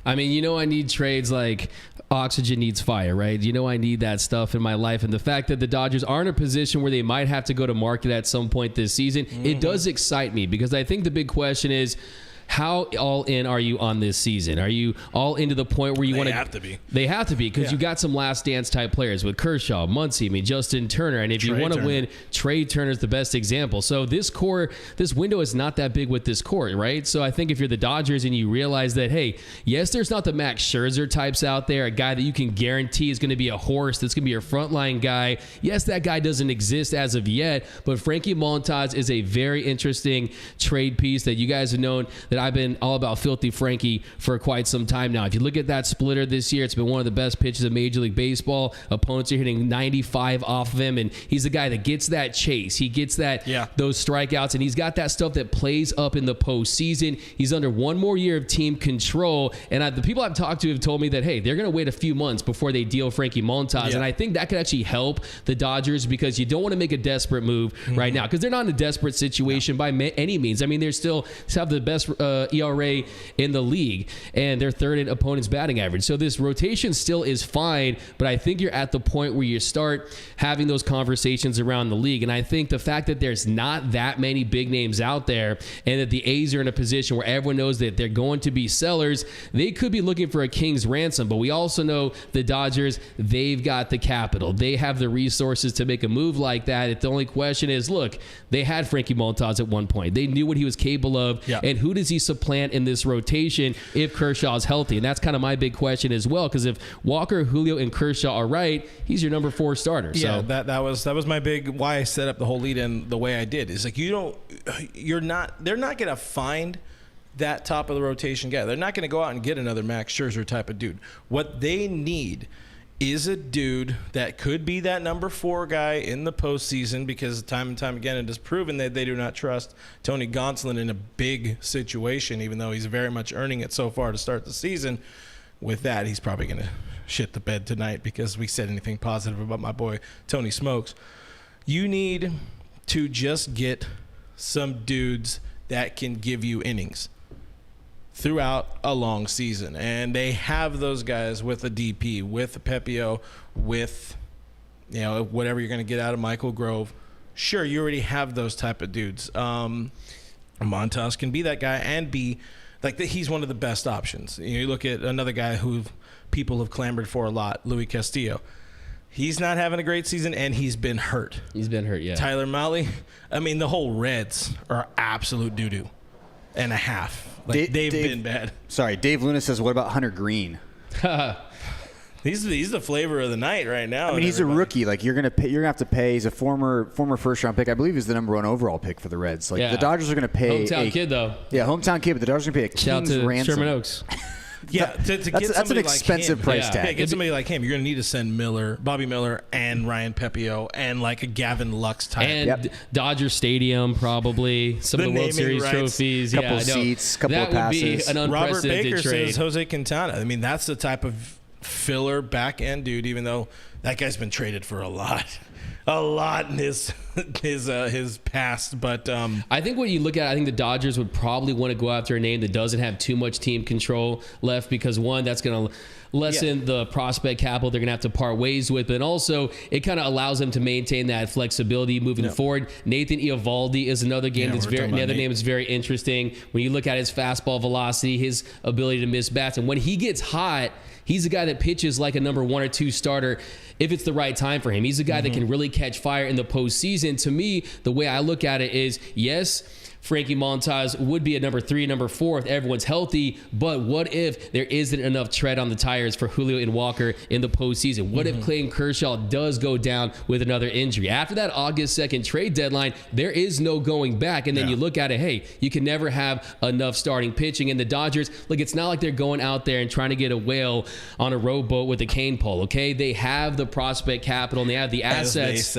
I mean, I need trades like oxygen needs fire, right? I need that stuff in my life. And the fact that the Dodgers are in a position where they might have to go to market at some point this season, it does excite me because I think the big question is, how all in are you on this season? Are you all into the point where you want to? They have to be. They have to be, because you got some last dance type players with Kershaw, Muncy, Justin Turner, and if you want to win, Trey Turner's the best example. So this window is not that big with this core, right? So I think if you're the Dodgers and you realize that, hey, yes, there's not the Max Scherzer types out there, a guy that you can guarantee is going to be a horse that's going to be your frontline guy. Yes, that guy doesn't exist as of yet, but Frankie Montas is a very interesting trade piece that you guys have known that I've been all about Filthy Frankie for quite some time now. If you look at that splitter this year, it's been one of the best pitches of Major League Baseball. Opponents are hitting 95 off of him, and he's the guy that gets that chase. He gets that those strikeouts, and he's got that stuff that plays up in the postseason. He's under one more year of team control, and the people I've talked to have told me that, hey, they're going to wait a few months before they deal Frankie Montas, and I think that could actually help the Dodgers, because you don't want to make a desperate move right now, because they're not in a desperate situation by any means. I mean, they still have the best ERA in the league, and they're third in opponent's batting average. So this rotation still is fine, but I think you're at the point where you start having those conversations around the league. And I think the fact that there's not that many big names out there, and that the A's are in a position where everyone knows that they're going to be sellers, they could be looking for a king's ransom. But we also know the Dodgers, they've got the capital. They have the resources to make a move like that. The only question is, look, they had Frankie Montas at one point. They knew what he was capable of, and who does he supplant in this rotation if Kershaw's healthy? And that's kind of my big question as well, because if Walker, Julio, and Kershaw are right, he's your number 4 starter. Yeah, so that was my big why I set up the whole lead in the way I did. Is like they're not going to find that top of the rotation guy. They're not going to go out and get another Max Scherzer type of dude. What they need is a dude that could be that number 4 guy in the postseason, because time and time again it has proven that they do not trust Tony Gonsolin in a big situation, even though he's very much earning it so far to start the season. With that, he's probably going to shit the bed tonight because we said anything positive about my boy Tony Smokes. You need to just get some dudes that can give you innings throughout a long season, and they have those guys with a DP, with a Pepio, with whatever you're going to get out of Michael Grove. Sure, you already have those type of dudes. Montas can be that guy and be like he's one of the best options. You look at another guy who people have clamored for a lot, Louis Castillo. He's not having a great season, and he's been hurt. Yeah. Tyler Mahle, I mean, the whole Reds are absolute doo-doo and a half. They've been bad. Sorry, Dave Luna says, what about Hunter Green? He's the flavor of the night right now. I mean, he's a rookie. Like you're gonna have to pay. He's a former first round pick. I believe he's the number 1 overall pick for the Reds. Like the Dodgers are gonna pay hometown kid though. Yeah, hometown kid, but the Dodgers are gonna pay a king's ransom. Sherman Oaks. Yeah, to get that's an expensive price tag. Get somebody like him. You're going to need to send Bobby Miller, and Ryan Pepio, and like a Gavin Lux type. And Dodger Stadium, probably. Some of the World Series trophies. Couple of seats, couple of passes. That would be an unprecedented Robert Baker trade. says Jose Quintana. I mean, that's the type of filler back-end dude, even though that guy's been traded for a lot in his past. But I think when you look at it, I think the Dodgers would probably want to go after a name that doesn't have too much team control left, because one, that's going to lessen the prospect capital they're going to have to part ways with, but also it kind of allows them to maintain that flexibility moving forward. Nathan Eovaldi is another name that's very interesting. When you look at his fastball velocity, his ability to miss bats, and when he gets hot, he's a guy that pitches like a number 1 or 2 starter if it's the right time for him. He's a guy that can really catch fire in the postseason. To me, the way I look at it is, yes, Frankie Montas would be a number 3, number 4 if everyone's healthy, but what if there isn't enough tread on the tires for Julio and Walker in the postseason? What if Clayton Kershaw does go down with another injury? After that August 2nd trade deadline, there is no going back, and then you look at it, hey, you can never have enough starting pitching. And the Dodgers, look, it's not like they're going out there and trying to get a whale on a rowboat with a cane pole, okay? They have the prospect capital, and they have the assets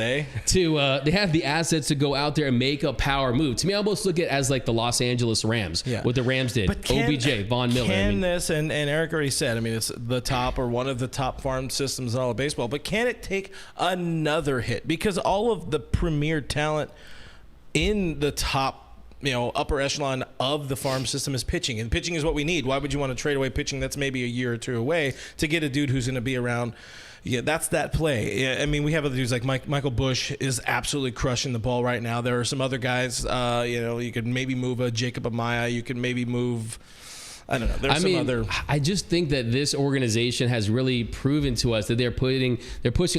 to go out there and make a power move. To me, I almost look at it as like the Los Angeles Rams, what the Rams did. OBJ, Von Miller. And Eric already said, I mean, it's the top or one of the top farm systems in all of baseball, but can it take another hit? Because all of the premier talent in the top upper echelon of the farm system is pitching, and pitching is what we need. Why would you want to trade away pitching that's maybe a year or two away to get a dude who's going to be around? Yeah, that's that play. Yeah, I mean, we have other dudes like Michael Busch is absolutely crushing the ball right now. There are some other guys, you could maybe move a Jacob Amaya. You could maybe move, I don't know. There's some other. I just think that this organization has really proven to us that they're pushing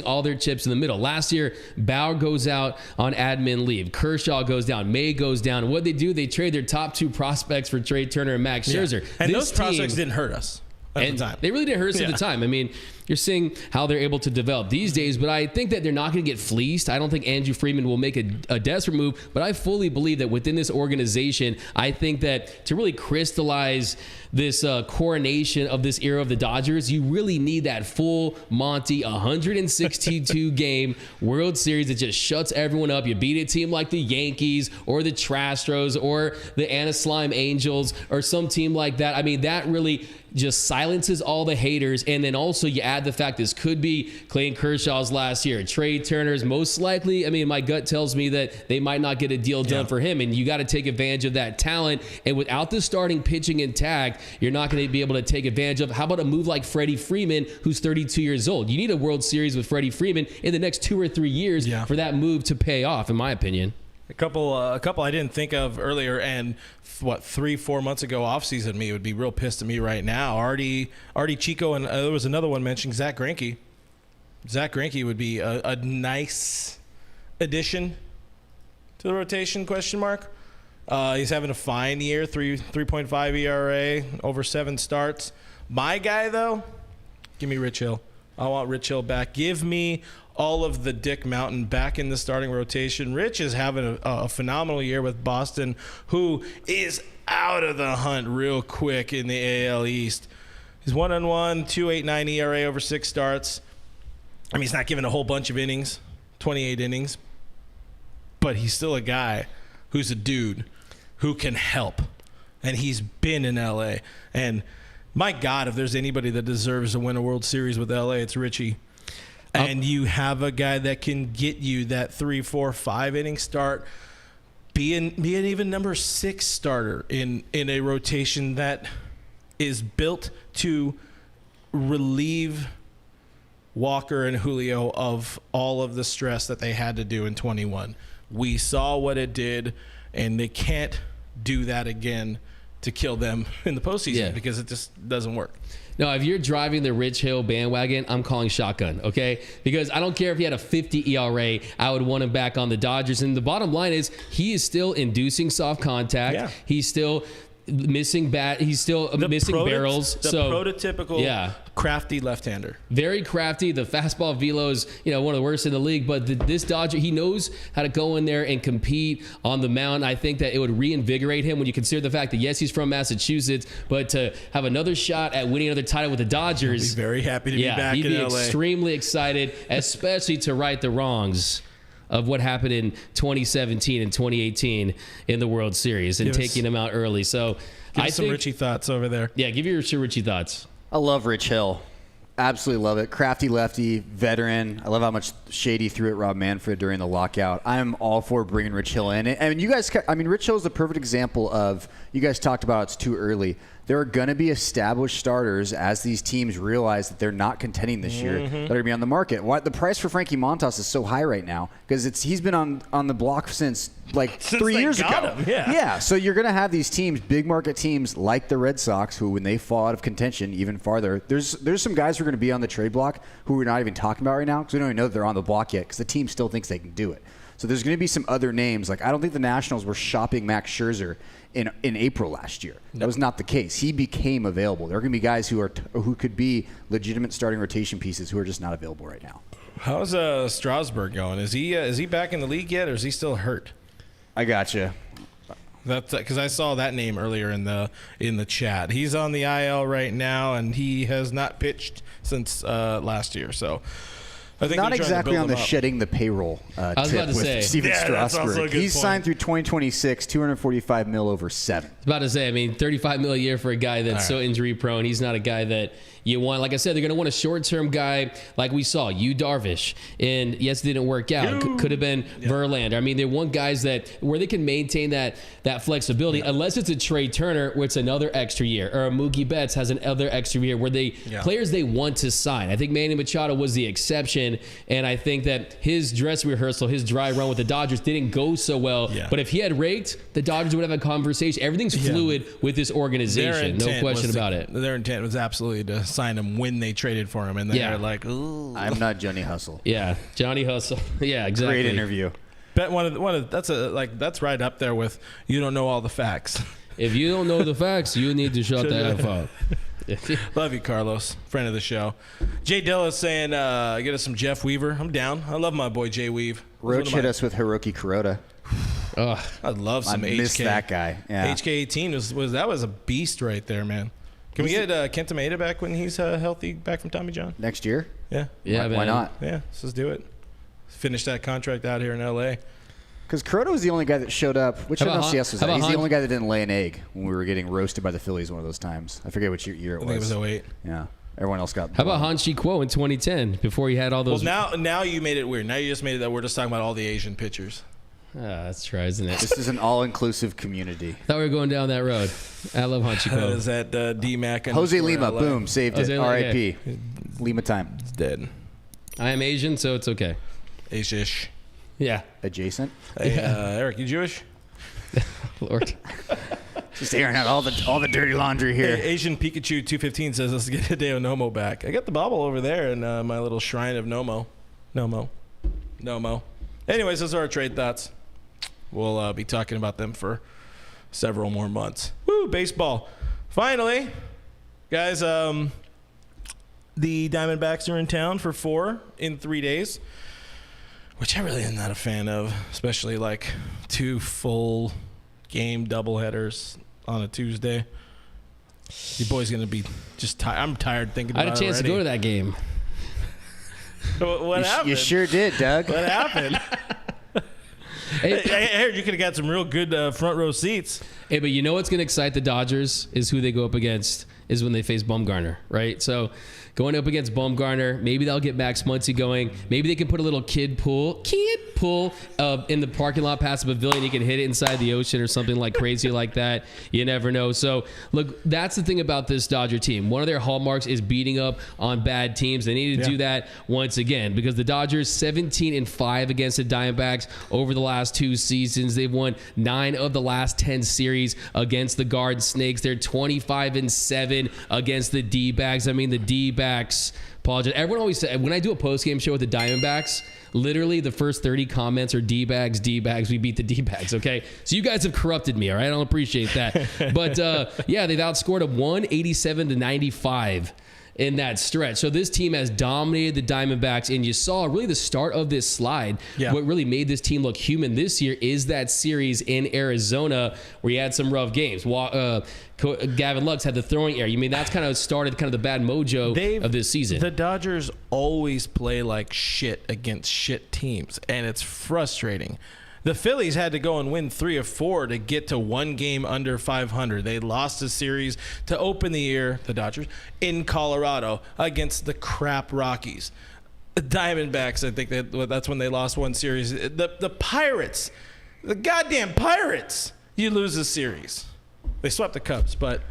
all their chips in the middle. Last year, Bauer goes out on admin leave. Kershaw goes down. May goes down. What they do, they trade their top 2 prospects for Trey Turner and Max Scherzer. And those prospects didn't hurt us at the time. They really didn't hurt us at the time. I mean, you're seeing how they're able to develop these days, but I think that they're not going to get fleeced. I don't think Andrew Freeman will make a desperate move, but I fully believe that within this organization, I think that to really crystallize this coronation of this era of the Dodgers, you really need that full Monty 162 game World Series that just shuts everyone up. You beat a team like the Yankees or the Trastros or the Anaheim Angels or some team like that. I mean, that really just silences all the haters. And then also you add the fact this could be Clayton Kershaw's last year. Trey Turner's most likely. I mean, my gut tells me that they might not get a deal done for him, and you got to take advantage of that talent. And without the starting pitching intact, you're not going to be able to take advantage of. How about a move like Freddie Freeman, who's 32 years old? You need a World Series with Freddie Freeman in the next 2 or 3 years for that move to pay off, in my opinion. A couple I didn't think of earlier, and 3-4 months ago, offseason me would be real pissed at me right now. Artie Chico, and there was another one mentioning Zach Greinke. Zach Greinke would be a nice addition to the rotation? ? He's having a fine year, 3.5 ERA, over 7 starts. My guy though, give me Rich Hill. I want Rich Hill back. Give me all of the Dick Mountain back in the starting rotation. Rich is having a phenomenal year with Boston, who is out of the hunt real quick in the AL East. He's 1-1, 2.89 ERA over 6 starts. I mean, he's not giving a whole bunch of innings, 28 innings, but he's still a guy who's a dude who can help. And he's been in LA. And my God, if there's anybody that deserves to win a World Series with LA, it's Richie. And you have a guy that can get you that 3, 4, 5 inning start, be an even number 6 starter in a rotation that is built to relieve Walker and Julio of all of the stress that they had to do in 21. We saw what it did, and they can't do that again to kill them in the postseason because it just doesn't work. No, if you're driving the Rich Hill bandwagon, I'm calling shotgun, okay? Because I don't care if he had a 50 ERA, I would want him back on the Dodgers. And the bottom line is he is still inducing soft contact. Yeah. He's still missing He's still missing barrels. The prototypical crafty left-hander. Very crafty. The fastball velo is one of the worst in the league. But this Dodger, he knows how to go in there and compete on the mound. I think that it would reinvigorate him when you consider the fact that yes, he's from Massachusetts, but to have another shot at winning another title with the Dodgers, he'd be very happy to be back in LA. He'd be extremely excited, especially to right the wrongs of what happened in 2017 and 2018 in the World Series and taking them out early. So give us some Richie thoughts over there. Yeah, give your Richie thoughts. I love Rich Hill. Absolutely love it. Crafty lefty, veteran. I love how much shade he threw at Rob Manfred during the lockout. I'm all for bringing Rich Hill in. And Rich Hill is the perfect example of, you guys talked about it's too early. There are going to be established starters as these teams realize that they're not contending this year that are going to be on the market. Why the price for Frankie Montas is so high right now because he's been on the block since 3 years ago. Yeah. So you're going to have these teams, big market teams like the Red Sox, who when they fall out of contention even farther, there's some guys who are going to be on the trade block who we're not even talking about right now because we don't even know that they're on the block yet because the team still thinks they can do it. So there's going to be some other names. Like I don't think the Nationals were shopping Max Scherzer in April last year. That was not the case. He became available. There are going to be guys who could be legitimate starting rotation pieces who are just not available right now. How's Strasburg going? Is he back in the league yet, or is he still hurt? I gotcha. That's because I saw that name earlier in the chat. He's on the IL right now, and he has not pitched since last year. So I think Not they're trying to exactly build on the him up. shedding the payroll was about tip to with say. Steven Yeah, that's also a Strasburg. good He's point. signed through 2026, $245 million over 7. I was about to say, I mean, $35 million a year for a guy that's so injury prone. He's not a guy that you want. Like I said, they're going to want a short-term guy like we saw, Yu Darvish. And yes, it didn't work out. Could have been Verlander. I mean, they want guys where they can maintain that flexibility, unless it's a Trey Turner, where it's another extra year, or a Mookie Betts has another extra year, where players they want to sign. I think Manny Machado was the exception, and I think that his dress rehearsal, his dry run with the Dodgers didn't go so well. Yeah. But if he had raked, the Dodgers would have a conversation. Everything's fluid with this organization. No question about it. Their intent was absolutely to sign him when they traded for him, and they're like, ooh. I'm not Johnny Hustle. Yeah, Johnny Hustle. Yeah, exactly. Great interview. Bet that's right up there with you don't know all the facts. If you don't know the facts, you need to shut the F up. Love you, Carlos, friend of the show. Jay Dilla's saying, get us some Jeff Weaver. I'm down. I love my boy Jay Weave. Roach hit us with Hiroki Kuroda. I'd love some HK. I miss that guy. Yeah. HK18 was a beast right there, man. Can we get Kenta Maeda back when he's healthy, back from Tommy John? Next year? Yeah. Yeah, why not? Yeah, let's do it. Finish that contract out here in L.A. Because Kuroda was the only guy that showed up. Which NLCS was that? He's the only guy that didn't lay an egg when we were getting roasted by the Phillies one of those times. I forget which year it was. I think it was 08. Yeah. Everyone else got. How about Hanshi Kuo in 2010 before he had all those? Well, now you made it weird. Now you just made it that we're just talking about all the Asian pitchers. That's true, isn't it? This is an all-inclusive community. Thought we were going down that road. I love Hanshi Kuo. Is that D-Mac? Jose Lima, boom, saved Jose it. Lima, R.I.P. Lima time. It's dead. I am Asian, so it's okay. Asish. Yeah. Adjacent. Hey, Eric, you Jewish? Lord. Just airing out all the dirty laundry here. Hey, Asian Pikachu 215 says, let's get Hideo Nomo back. I got the bobble over there in my little shrine of Nomo. Anyways, those are our trade thoughts. We'll be talking about them for several more months. Woo, baseball. Finally, guys, the Diamondbacks are in town for 4 in 3 days, which I really am not a fan of, especially like 2 full game doubleheaders on a Tuesday. Your boy's going to be just tired. I'm tired thinking about it. I had a chance to go to that game. What happened? You sure did, Doug. What happened? Hey, I heard you could have got some real good front row seats. Hey, but you know what's going to excite the Dodgers is who they go up against is when they face Bumgarner, right? So going up against Bumgarner, maybe they'll get Max Muncy going. Maybe they can put a little kid pool in the parking lot past the pavilion. You can hit it inside the ocean or something like crazy like that. You never know. So, look, that's the thing about this Dodger team. One of their hallmarks is beating up on bad teams. They need to do that once again because the Dodgers 17-5 against the Diamondbacks over the last 2 seasons. They've won 9 of the last 10 series against the Garden Snakes. They're 25-7 against the D-backs. I mean, the D-backs, apologize. Everyone always says, when I do a post-game show with the Diamondbacks, literally the first 30 comments are D-bags, we beat the D-bags, okay? So you guys have corrupted me, all right? I don't appreciate that. But, yeah, they've outscored them 187-95 in that stretch. So this team has dominated the Diamondbacks, and you saw really the start of this slide. Yeah. What really made this team look human this year is that series in Arizona where you had some rough games. Gavin Lux had the throwing error. You mean that's kind of started kind of the bad mojo of this season. The Dodgers always play like shit against shit teams, and it's frustrating. The Phillies had to go and win 3 of 4 to get to 1 game under 500. They lost a series to open the year, the Dodgers, in Colorado against the crap Rockies. The Diamondbacks, I think that's when they lost 1 series. The Pirates, the goddamn Pirates, you lose a series. They swept the Cubs, but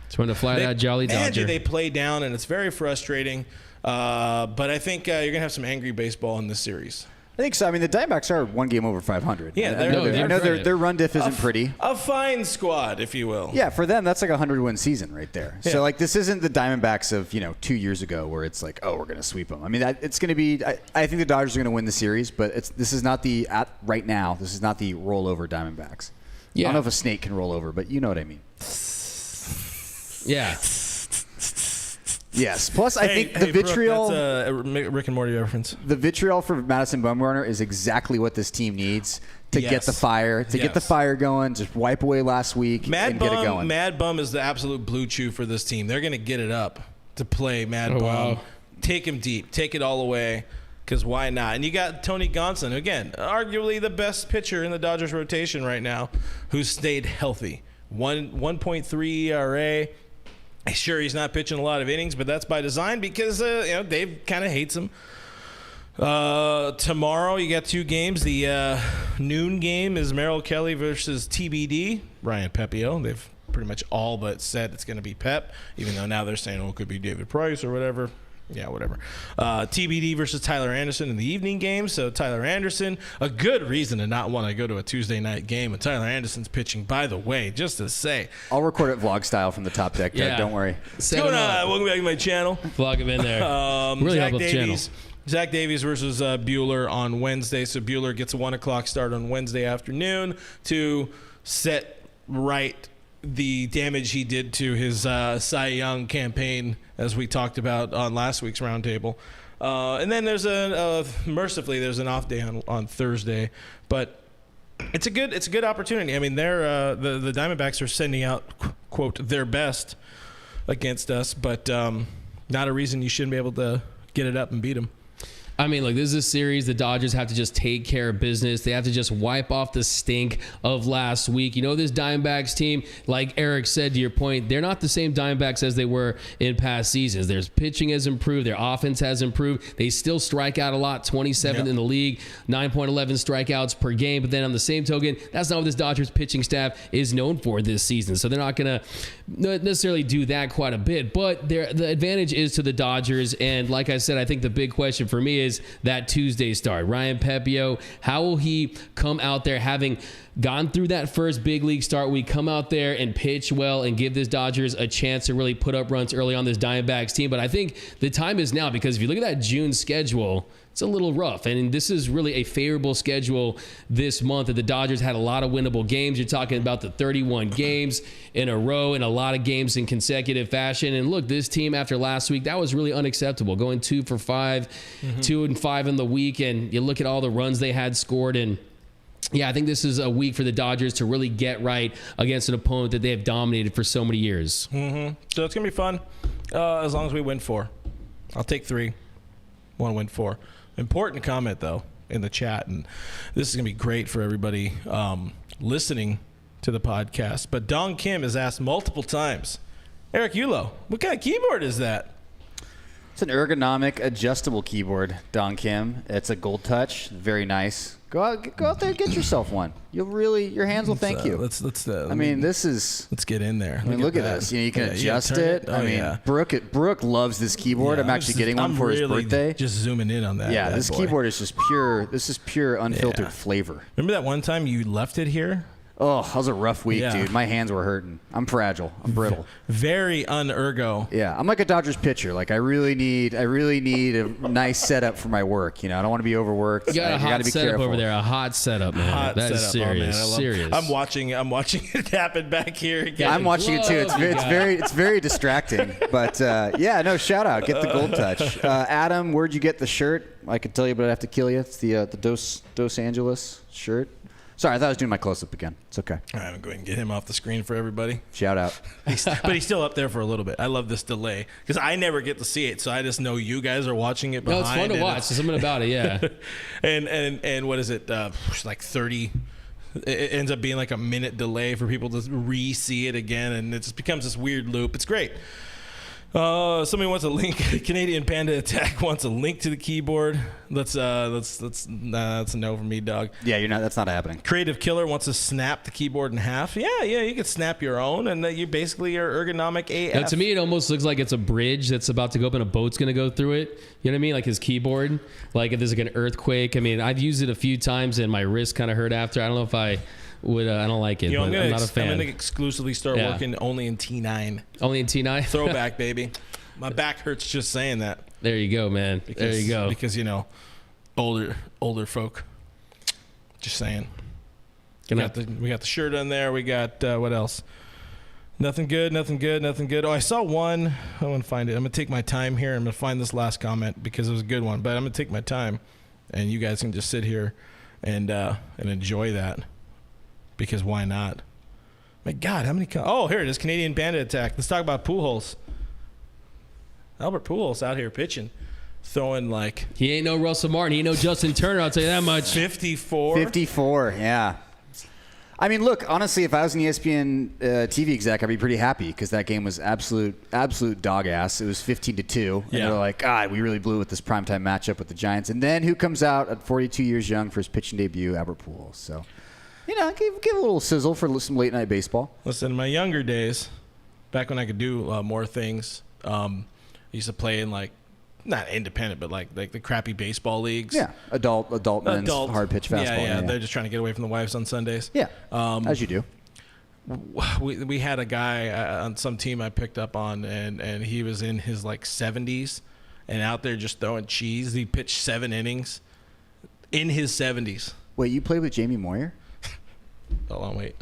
it's when to fly that Jolly Dodger. They play down, and it's very frustrating. But I think you're going to have some angry baseball in this series. I think so. I mean, the Diamondbacks are 1 game over 500. Yeah, I know their run diff isn't pretty. A fine squad, if you will. Yeah, for them, that's like a 100-win season right there. Yeah. So, like, this isn't the Diamondbacks of 2 years ago where it's like, oh, we're going to sweep them. I mean, it's going to be. I think the Dodgers are going to win the series, but this is not right now. This is not the rollover Diamondbacks. Yeah. I don't know if a snake can roll over, but you know what I mean. Yeah. Yes. Plus, I think the vitriol. Brooke, that's a Rick and Morty reference. The vitriol for Madison Bumgarner is exactly what this team needs to get the fire, get the fire going. Just wipe away last week and get it going. Mad Bum is the absolute blue chew for this team. They're going to get it up to play Mad Bum. Wow. Take him deep. Take it all away. because why not? And you got Tony Gonsolin, again, arguably the best pitcher in the Dodgers rotation right now, who's stayed healthy. 1.3 ERA. Sure, he's not pitching a lot of innings, but that's by design because Dave kind of hates him. Tomorrow you got 2 games. The noon game is Merrill Kelly versus TBD, Ryan Pepio. They've pretty much all but said it's going to be Pep, even though now they're saying, it could be David Price or whatever. Yeah, whatever. TBD versus Tyler Anderson in the evening game. So Tyler Anderson, a good reason to not want to go to a Tuesday night game. And Tyler Anderson's pitching, by the way, just to say. I'll record it vlog style from the top deck, Doug. Don't worry. What's going on? Welcome back to my channel. Vlog him in there. Really help with the channel. Zach Davies versus Bueller on Wednesday. So Bueller gets a 1 o'clock start on Wednesday afternoon to set right the damage he did to his Cy Young campaign, as we talked about on last week's roundtable. And then there's mercifully there's an off day on Thursday, but it's a good opportunity. I mean, they're the Diamondbacks are sending out quote their best against us, but not a reason you shouldn't be able to get it up and beat them. I mean, look, this is a series the Dodgers have to just take care of business. They have to just wipe off the stink of last week. This Diamondbacks team, like Eric said, to your point, they're not the same Diamondbacks as they were in past seasons. Their pitching has improved. Their offense has improved. They still strike out a lot, 27th in the league, 9.11 strikeouts per game. But then on the same token, that's not what this Dodgers pitching staff is known for this season. So they're not going to necessarily do that quite a bit. But the advantage is to the Dodgers. And like I said, I think the big question for me is that Tuesday start. Ryan Pepio, how will he come out there having gone through that first big league start? We come out there and pitch well and give this Dodgers a chance to really put up runs early on this Diamondbacks team. But I think the time is now, because if you look at that June schedule, it's a little rough. And this is really a favorable schedule this month that the Dodgers had a lot of winnable games. You're talking about the 31 games in a row and a lot of games in consecutive fashion. And look, this team after last week, that was really unacceptable. Going 2 for 5, 2 and 5 in the week. And you look at all the runs they had scored. And yeah, I think this is a week for the Dodgers to really get right against an opponent that they have dominated for so many years. So it's going to be fun as long as we win 4. I'll take 3. Want to win 4. Important comment, though, in the chat, and this is going to be great for everybody listening to the podcast. But Dong Kim has asked multiple times, Eric Yulo, what kind of keyboard is that? It's an ergonomic, adjustable keyboard, Dong Kim. It's a Gold Touch. Very nice. Go out there and get yourself one. Your hands will thank you. Let's get in there. Look at this. You can adjust it. Brook loves this keyboard. Yeah, I'm actually getting one for his birthday. Just zooming in on that. Yeah, this keyboard is just pure. This is pure unfiltered flavor. Remember that one time you left it here? Oh, that was a rough week, dude. My hands were hurting. I'm fragile. I'm brittle. Very un-ergo. Yeah, I'm like a Dodgers pitcher. Like I really need a nice setup for my work. I don't want to be overworked. You got a hot be setup careful. over there. A hot setup, man. That is serious. Oh, man, serious. I'm watching it happen back here again. Yeah, I'm watching it too. It's very distracting. But shout out. Get the Gold Touch. Adam, where'd you get the shirt? I could tell you, but I'd have to kill you. It's the Dos Angeles shirt. Sorry, I thought I was doing my close-up again. It's okay. All right, I'm going to go ahead and get him off the screen for everybody. Shout out. But he's still up there for a little bit. I love this delay because I never get to see it, so I just know you guys are watching it behind. No, it's fun to watch. There's something about it, yeah. and what is it? Like 30. It ends up being like a minute delay for people to re-see it again, and it just becomes this weird loop. It's great. Somebody wants a link. Canadian Panda Attack wants a link to the keyboard. That's a no for me, dog. Yeah, that's not happening. Creative Killer wants to snap the keyboard in half. Yeah, you can snap your own, and you basically are ergonomic AF. Now, to me, it almost looks like it's a bridge that's about to go up and a boat's going to go through it. You know what I mean? Like his keyboard. Like if there's like an earthquake. I mean, I've used it a few times, and my wrist kind of hurt after. I don't know if I don't like it. I'm not a fan. I'm going to exclusively start working only in T9. Only in T9? Throwback, baby. My back hurts just saying that. There you go, man. There you go. Because, older folk. Just saying. We got the shirt on there. We got, what else? Nothing good. Oh, I saw one. I want to find it. I'm going to take my time here. I'm going to find this last comment because it was a good one. But I'm going to take my time. And you guys can just sit here and enjoy that. Because why not? My God, how many... here it is, Canadian Panda Attack. Let's talk about Pujols. Albert Pujols out here pitching. throwing like He ain't no Russell Martin. He ain't no Justin Turner. I'll tell you that much. 54, yeah. I mean, look, honestly, if I was an ESPN TV exec, I'd be pretty happy because that game was absolute dog ass. It was 15-2. And they're like, God, we really blew with this primetime matchup with the Giants. And then who comes out at 42 years young for his pitching debut? Albert Pujols. So, give a little sizzle for some late night baseball. Listen, in my younger days, back when I could do more things, I used to play in like, not independent, but like the crappy baseball leagues. Yeah, adult men's hard pitch fastball. Yeah, they're just trying to get away from the wives on Sundays. Yeah, as you do. We had a guy on some team I picked up on, and he was in his like 70s, and out there just throwing cheese. He pitched 7 innings in his 70s. Wait, you played with Jamie Moyer? Hold on, wait.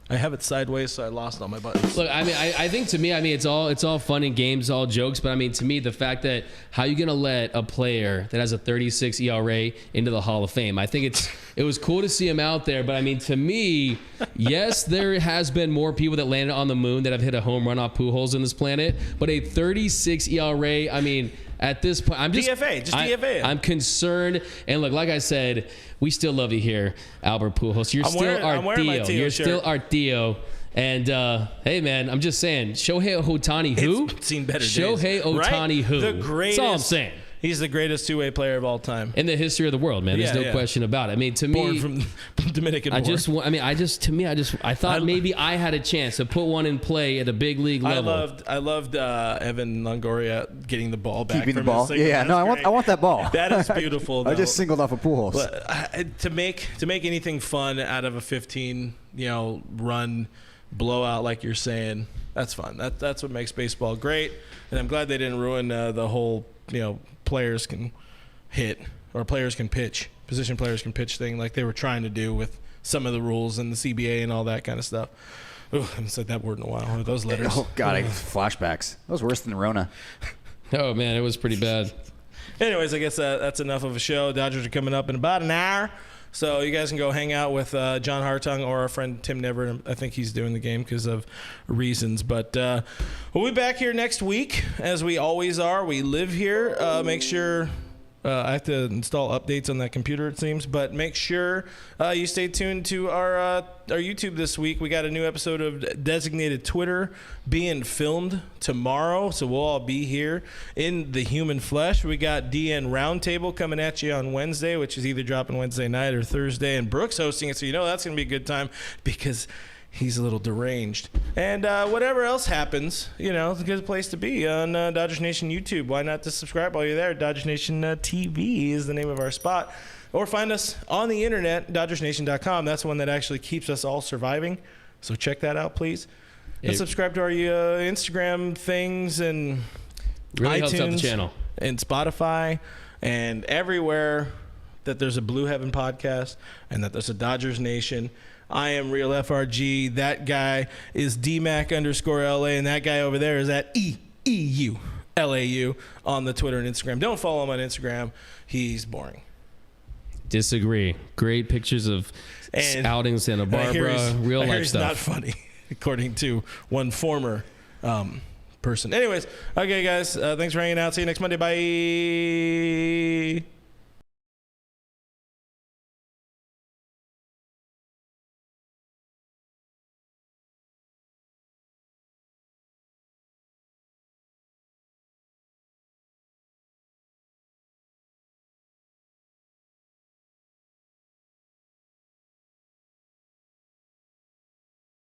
I have it sideways, so I lost all my buttons. Look, I mean, I think to me, I mean, it's all fun and games, all jokes. But I mean, to me, the fact that how you gonna let a player that has a 36 ERA into the Hall of Fame? I think it was cool to see him out there. But I mean, to me, yes, there has been more people that landed on the moon that have hit a home run off Pujols in this planet. But a 36 ERA, I mean. At this point, I'm just DFA. I'm concerned, and look, like I said, we still love you here, Albert Pujols. You're still our Theo. You're still our Theo. And hey, man, I'm just saying, Shohei Ohtani, who? It's seen better days. Shohei Ohtani, who? The greatest. That's all I'm saying. He's the greatest two-way player of all time in the history of the world, man. There's no question about it. I mean, to Born me, from Dominican. I thought maybe I had a chance to put one in play at a big league level. I loved Evan Longoria getting the ball back. Keeping from the ball. I want that ball. That is beautiful. I just singled off a Pujols. But to make anything fun out of a 15 run blowout like you're saying, that's fun. That's what makes baseball great. And I'm glad they didn't ruin the whole players can hit or players can pitch, position players can pitch thing like they were trying to do with some of the rules and the CBA and all that kind of stuff. Ooh, I haven't said that word in a while. Those letters. Oh, God, flashbacks. That was worse than Rona. Oh, man, it was pretty bad. Anyways, I guess that's enough of a show. Dodgers are coming up in about an hour. So you guys can go hang out with John Hartung or our friend Tim Never. I think he's doing the game because of reasons. But we'll be back here next week, as we always are. We live here. Make sure I have to install updates on that computer, it seems. But make sure you stay tuned to our YouTube this week. We got a new episode of Designated Twitter being filmed tomorrow. So we'll all be here in the human flesh. We got DN Roundtable coming at you on Wednesday, which is either dropping Wednesday night or Thursday. And Brook's hosting it, so that's going to be a good time because he's a little deranged. And whatever else happens, it's a good place to be on Dodgers Nation YouTube. Why not just subscribe while you're there? Dodgers Nation TV is the name of our spot. Or find us on the internet, DodgersNation.com. That's the one that actually keeps us all surviving. So check that out, please. And subscribe to our Instagram things and really iTunes helps out the channel. And Spotify and everywhere that there's a Blue Heaven podcast and that there's a Dodgers Nation. I am Real FRG. That guy is DMac_LA, and that guy over there is at EEULAU on the Twitter and Instagram. Don't follow him on Instagram. He's boring. Disagree. Great pictures of outings Santa Barbara, real life stuff. Not funny, according to one former person. Anyways, okay, guys. Thanks for hanging out. See you next Monday. Bye.